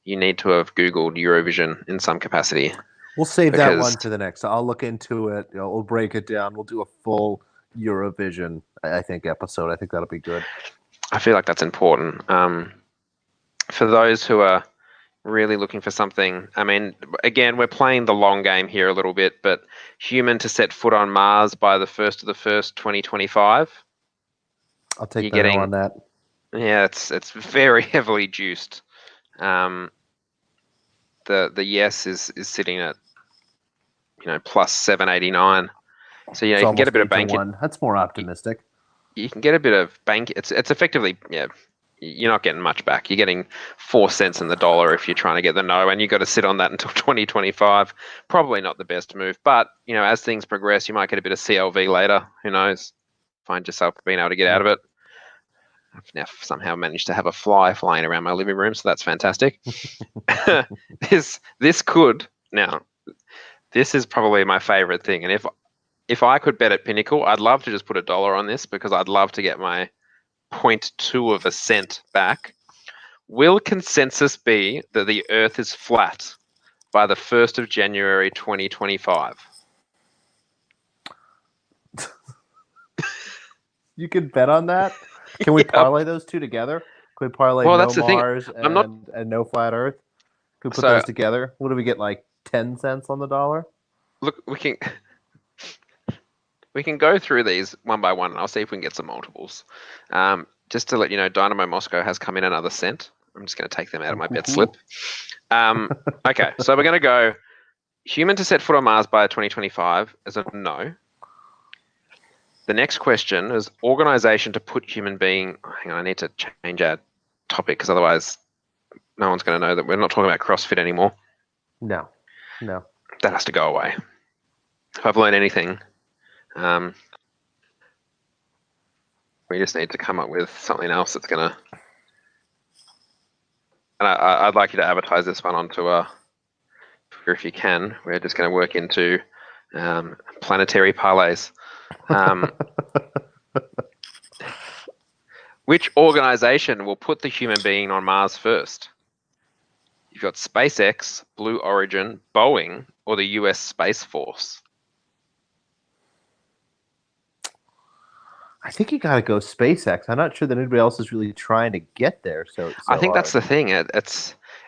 you need to have Googled Eurovision in some capacity
We'll save that
because
one for the next. I'll look into it. We'll break it down. We'll do a full Eurovision, I think, episode. I think that'll be good.
I feel like that's important. For those who are really looking for something, I mean, again, we're playing the long game here a little bit, but human to set foot on Mars by the 1st of the 1st, 2025.
I'll take
You're
the no
getting,
on that.
yeah, it's very heavily juiced. Um, the yes is sitting at plus 789. So
It's
you can get a
almost
bit of
8 to
bank.
1. That's more optimistic.
You can get a bit of bank. It's effectively, yeah, you're not getting much back. You're getting 4 cents in the dollar if you're trying to get the no, and you've got to sit on that until 2025. Probably not the best move, but as things progress, you might get a bit of CLV later. Who knows? Find yourself being able to get out of it. I've now somehow managed to have a fly flying around my living room, so that's fantastic. This could now. This is probably my favorite thing, and if I could bet at Pinnacle, I'd love to just put $1 on this because I'd love to get my 0.2 of a cent back. Will consensus be that the Earth is flat by the 1st of January 2025?
You can bet on that? Can we
Yep.
parlay those two together? Can we parlay
Well,
no
that's the thing.
Mars
I'm not.
and no flat Earth? Can we put
So
those together? What do we get, like 10 cents on the dollar?
look, we can go through these one by one, and I'll see if we can get some multiples. Just to let you know, Dynamo Moscow has come in another cent. I'm just going to take them out of my bet slip. Okay, so we're going to go human to set foot on Mars by 2025 as a no. The next question is organization to put human being. Hang on, I need to change our topic because otherwise no one's going to know that we're not talking about CrossFit anymore.
No.
That has to go away. If I've learned anything, we just need to come up with something else that's going to. And I'd like you to advertise this one onto Twitter if you can. We're just going to work into planetary parlays. Which organization will put the human being on Mars first? You've got SpaceX, Blue Origin, Boeing, or the US Space Force.
I think you got to go SpaceX. I'm not sure that anybody else is really trying to get there. So
I think
hard.
that's the thing.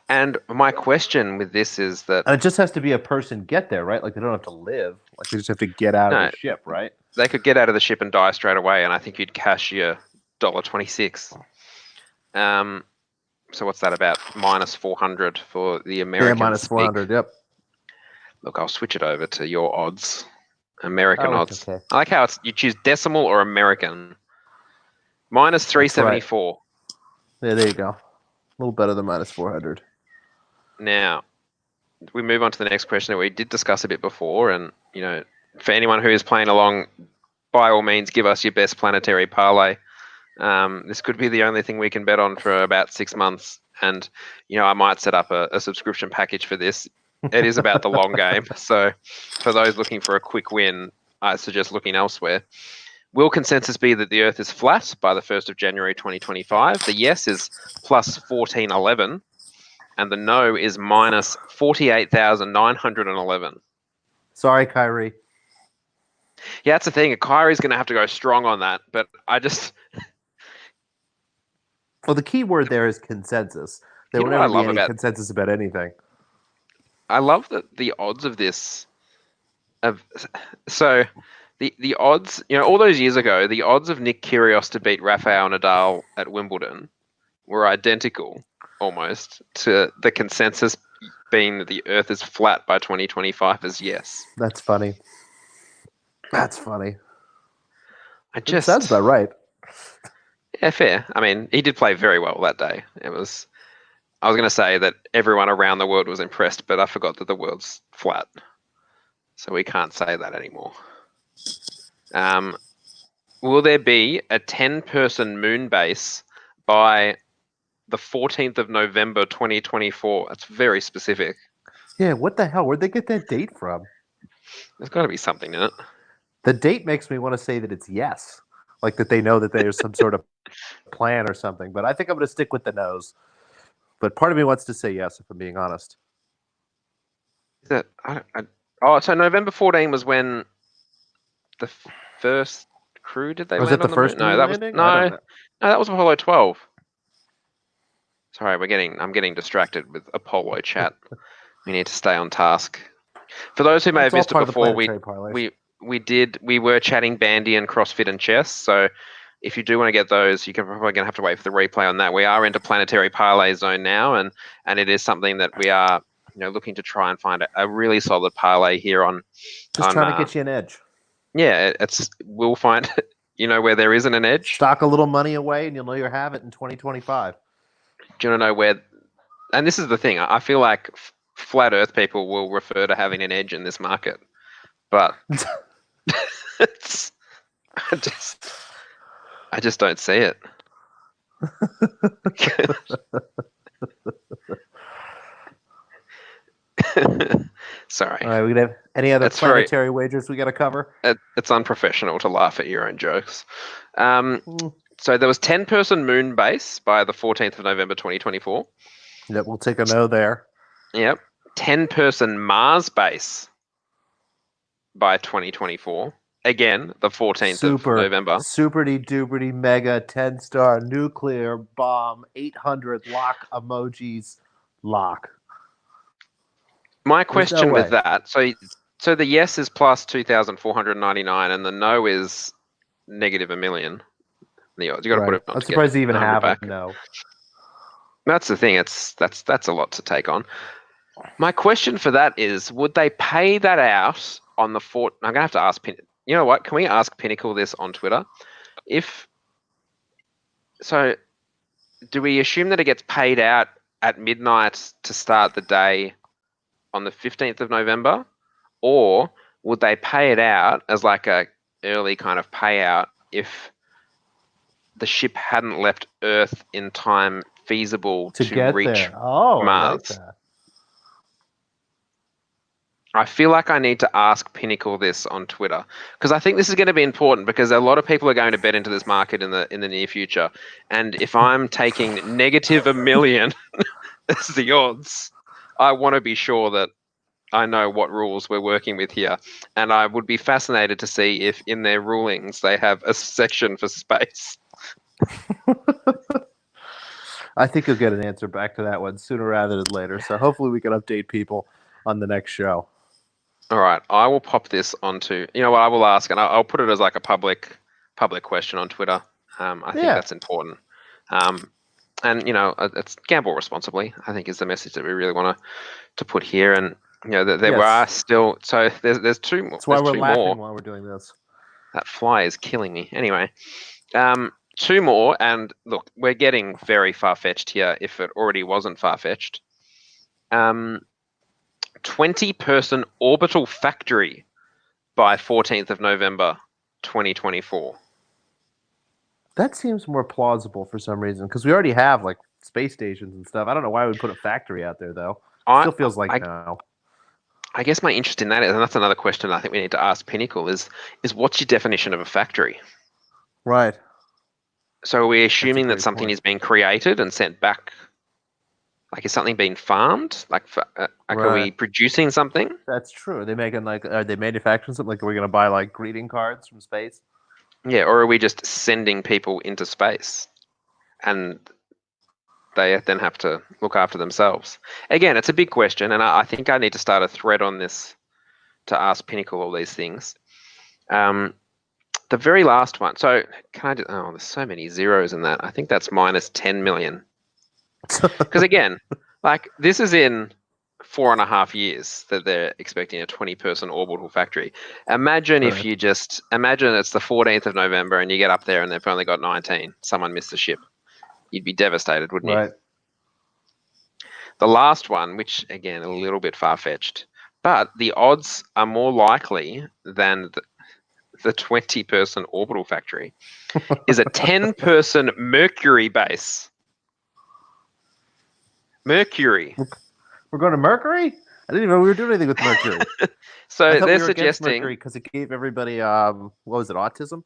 And my question with this is that
And it just has to be a person get there, right? Like they don't have to live. Like they just have to get out of the ship, right?
They could get out of the ship and die straight away, and I think you'd cash your $1.26. So what's that about? Minus 400 for the Americans.
Yeah, minus 400. Yep.
Look, I'll switch it over to your odds. American odds.
Okay.
I like how you choose decimal or American. Minus 374.
Right. Yeah, there you go. A little better than minus 400.
Now, we move on to the next question that we did discuss a bit before, and for anyone who is playing along, by all means, give us your best planetary parlay. This could be the only thing we can bet on for about 6 months, and I might set up a subscription package for this. It is about the long game, so for those looking for a quick win, I suggest looking elsewhere. Will consensus be that the Earth is flat by the 1st of January 2025? The yes is plus 1411, and the no is minus 48,911.
Sorry, Kyrie.
Yeah, that's the thing. Kyrie's going to have to go strong on that, but I just.
Well, the key word there is consensus. There will never be any consensus about anything.
I love that the odds of this. So the odds, all those years ago, the odds of Nick Kyrgios to beat Rafael Nadal at Wimbledon were identical almost to the consensus being that the Earth is flat by 2025 as yes.
That's funny. It
sounds
about right.
Yeah, fair. I mean, he did play very well that day. I was going to say that everyone around the world was impressed, but I forgot that the world's flat. So we can't say that anymore. Will there be a 10-person moon base by the 14th of November 2024? That's very specific.
Yeah, what the hell? Where'd they get that date from?
There's got to be something in it.
The date makes me want to say that it's yes, like that they know that there's some sort of plan or something. But I think I'm going to stick with the nose. But part of me wants to say yes, if I'm being honest.
Is that oh, so November 14 was when the first crew did they
Was it
land
the
on the moon?
first
No,
moon
that was
landing? I don't
no,
know.
no, that was Apollo 12. Sorry, I'm getting distracted with Apollo chat. We need to stay on task. For those who may
It's
have
all
missed it
part of the
before,
planetary parlays.
we were chatting bandy and CrossFit and chess. So if you do want to get those, you're probably going to have to wait for the replay on that. We are into planetary parlay zone now, and it is something that we are looking to try and find a really solid parlay here on
Just trying to get you an edge.
Yeah, we'll find where there isn't an edge.
Stock a little money away, and you'll know you have it in 2025.
Do you want to know where? And this is the thing. I feel like flat Earth people will refer to having an edge in this market, but I just don't see it. Sorry.
All right, we gonna have any other planetary wagers we got to cover?
It's unprofessional to laugh at your own jokes. So there was 10-person moon base by the 14th of November 2024.
Yep, we'll take a no there.
Yep. 10-person Mars base by 2024. Again, the 14th of November.
Superty duperty mega 10-star nuclear bomb 800 lock emojis lock.
My question with that, so the yes is plus 2,499 and the no is negative $1 million. The odds you got to put it.
I'm surprised you even have a no.
That's the thing. That's a lot to take on. My question for that is, would they pay that out on the fort? I'm gonna have to ask. You know what? Can we ask Pinnacle this on Twitter? If so, do we assume that it gets paid out at midnight to start the day on the 15th of November, or would they pay it out as like a early kind of payout if the ship hadn't left Earth in time feasible to reach
there? Oh,
Mars?
I like that.
I feel like I need to ask Pinnacle this on Twitter because I think this is going to be important because a lot of people are going to bet into this market in the near future. And if I'm taking negative $1 million as the odds, I want to be sure that I know what rules we're working with here. And I would be fascinated to see if in their rulings they have a section for space.
I think you'll get an answer back to that one sooner rather than later. So hopefully we can update people on the next show.
All right, I will pop this onto. You know what? I will ask, and I'll put it as like a public question on Twitter. I think that's important. And it's gamble responsibly. I think is the message that we really want to put here. And there are still there's two more.
That's why we're laughing while we're doing this.
That fly is killing me. Anyway, two more, and look, we're getting very far-fetched here. If it already wasn't far-fetched. 20-person orbital factory by 14th of November 2024.
That seems more plausible for some reason because we already have like space stations and stuff. I don't know why we would put a factory out there though. It still feels like no.
I guess my interest in that is, and that's another question I think we need to ask Pinnacle is what's your definition of a factory?
Right.
So are we assuming that something is being created and sent back? Like, is something being farmed? Are we producing something?
That's true. Are they making are they manufacturing something? Like, are we going to buy like greeting cards from space?
Yeah, or are we just sending people into space, and they then have to look after themselves? Again, it's a big question, and I think I need to start a thread on this to ask Pinnacle all these things. The very last one. So can I do? Oh, there's so many zeros in that. I think that's minus 10 million. Because again, like this is in 4.5 years that they're expecting a 20-person orbital factory. Imagine if you imagine it's the 14th of November and you get up there and they've only got 19. Someone missed the ship. You'd be devastated, wouldn't you? The last one, which again, a little bit far-fetched, but the odds are more likely than the 20-person orbital factory is a 10-person Mercury base. Mercury.
We're going to Mercury? I didn't even know we were doing anything with Mercury. I
So
thought
they're
we were against
suggesting.
Mercury because it gave everybody, what was it, autism?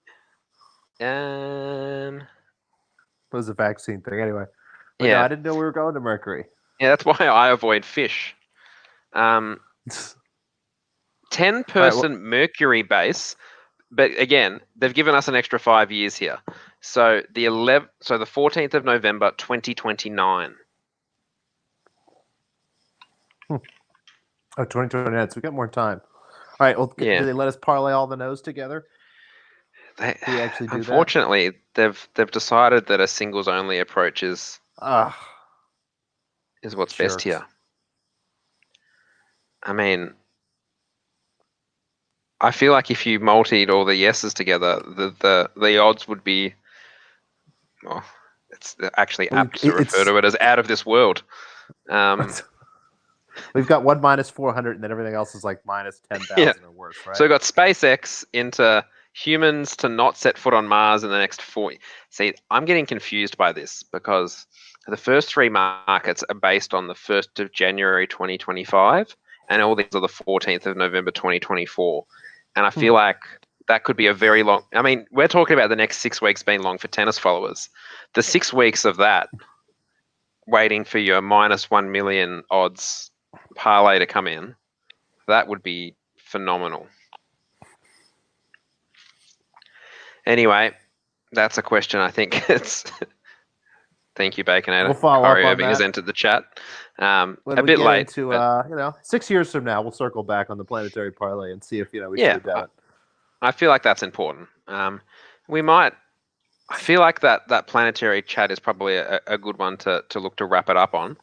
Um,
It was a vaccine thing, anyway. But no,
yeah,
I didn't know we were going to Mercury.
yeah. That's why I avoid fish.
All
10-person
right,
Mercury base, but again, they've given us an extra 5 years here. So the 14th of November, 2029.
well, 2029, so we got more time. All right, well,
Yeah.
do they let us parlay all the no's together?
They,
Do we actually do that?
unfortunately, they've decided that a singles only approach is
Ah,
what's best
jerks.
here. I mean, I feel like if you multied all the yeses together, the odds would be, well, it's actually
Well,
apt to refer to it as out of this world.
We've got 1 minus 400, and then everything else is like minus 10,000
Yeah.
or worse, right?
So we've got SpaceX into humans to not set foot on Mars in the next 40. See, I'm getting confused by this because the first three markets are based on the 1st of January 2025, and all these are the 14th of November 2024. And I feel like that could be a very long. I mean, we're talking about the next 6 weeks being long for tennis followers. The 6 weeks of that, waiting for your minus 1 million odds parlay to come in, that would be phenomenal. Anyway, that's a question I think it's. Thank you, Baconator.
We'll follow up
Corey
on
Irving has
that.
entered the chat.
When
A
we
bit
get
late.
into,
but
6 years from now, we'll circle back on the planetary parlay and see if, we should
yeah,
have done it.
I feel like that's important. We might. I feel like that planetary chat is probably a good one to look to wrap it up on.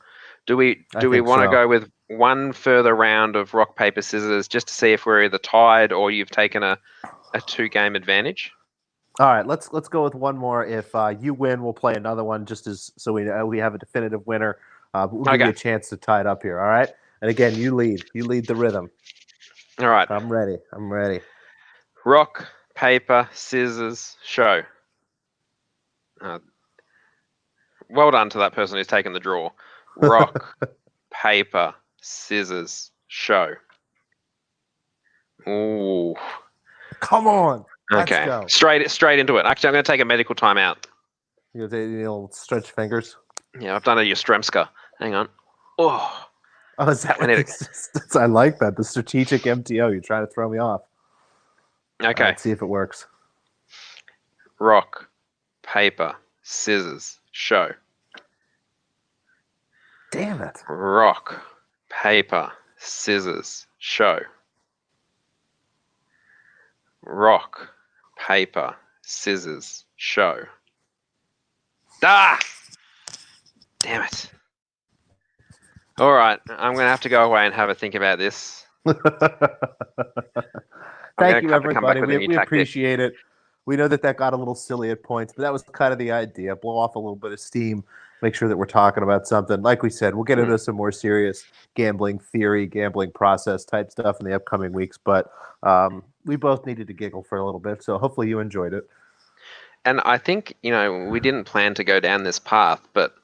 Do we want to go with one further round of rock paper scissors just to see if we're either tied or you've taken a 2-game advantage?
All right, let's go with one more. If you win, we'll play another one just as so we have a definitive winner. We'll give you a chance to tie it up here. All right, and again, you lead the rhythm.
All right.
I'm ready.
Rock, paper, scissors, show. Well done to that person who's taken the draw. Rock, paper, scissors, show. Ooh.
Come on.
Okay.
Let's go.
Straight into it. Actually, I'm going to take a medical timeout.
You'll stretch fingers.
Yeah, I've done a Yastrzemska. Hang on. Oh.
Oh, is that what this is? I like that. The strategic MTO. You're trying to throw me off.
Okay.
Let's see if it works.
Rock, paper, scissors, show.
Damn it.
Rock, paper, scissors, show. Rock, paper, scissors, show. Ah! Damn it. All right, I'm going to have to go away and have a think about this.
Thank you, everybody. We appreciate it. We know that got a little silly at points, but that was kind of the idea. Blow off a little bit of steam, make sure that we're talking about something. Like we said, we'll get into some more serious gambling theory, gambling process type stuff in the upcoming weeks, but we both needed to giggle for a little bit, so hopefully you enjoyed it.
And I think, we didn't plan to go down this path, but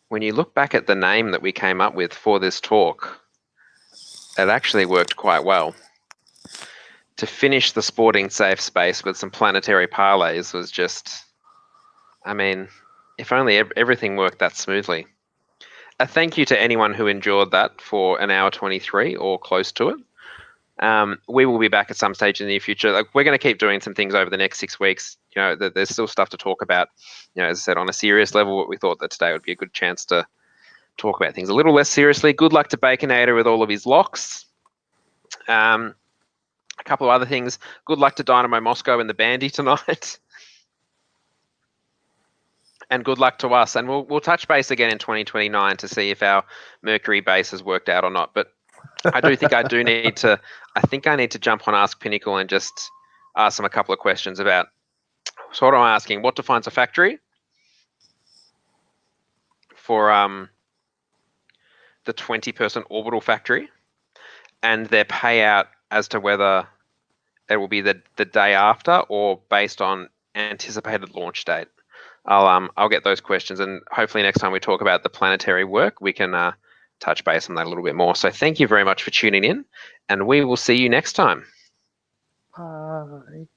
when you look back at the name that we came up with for this talk, it actually worked quite well. To finish the sporting safe space with some planetary parlays was just, I mean, if only everything worked that smoothly. A thank you to anyone who endured that for an hour 23 or close to it. We will be back at some stage in the near future. Like, we're going to keep doing some things over the next 6 weeks. There's still stuff to talk about. As I said, on a serious level, we thought that today would be a good chance to talk about things a little less seriously. Good luck to Baconator with all of his locks. A couple of other things. Good luck to Dynamo Moscow in the bandy tonight. And good luck to us. And we'll touch base again in 2029 to see if our Mercury base has worked out or not. But I do think I need to jump on Ask Pinnacle and just ask them a couple of questions about. So what am I asking? What defines a factory? For the 20-person orbital factory, and their payout as to whether it will be the day after or based on anticipated launch date? I'll get those questions, and hopefully next time we talk about the planetary work, we can touch base on that a little bit more. So thank you very much for tuning in, and we will see you next time.
Bye.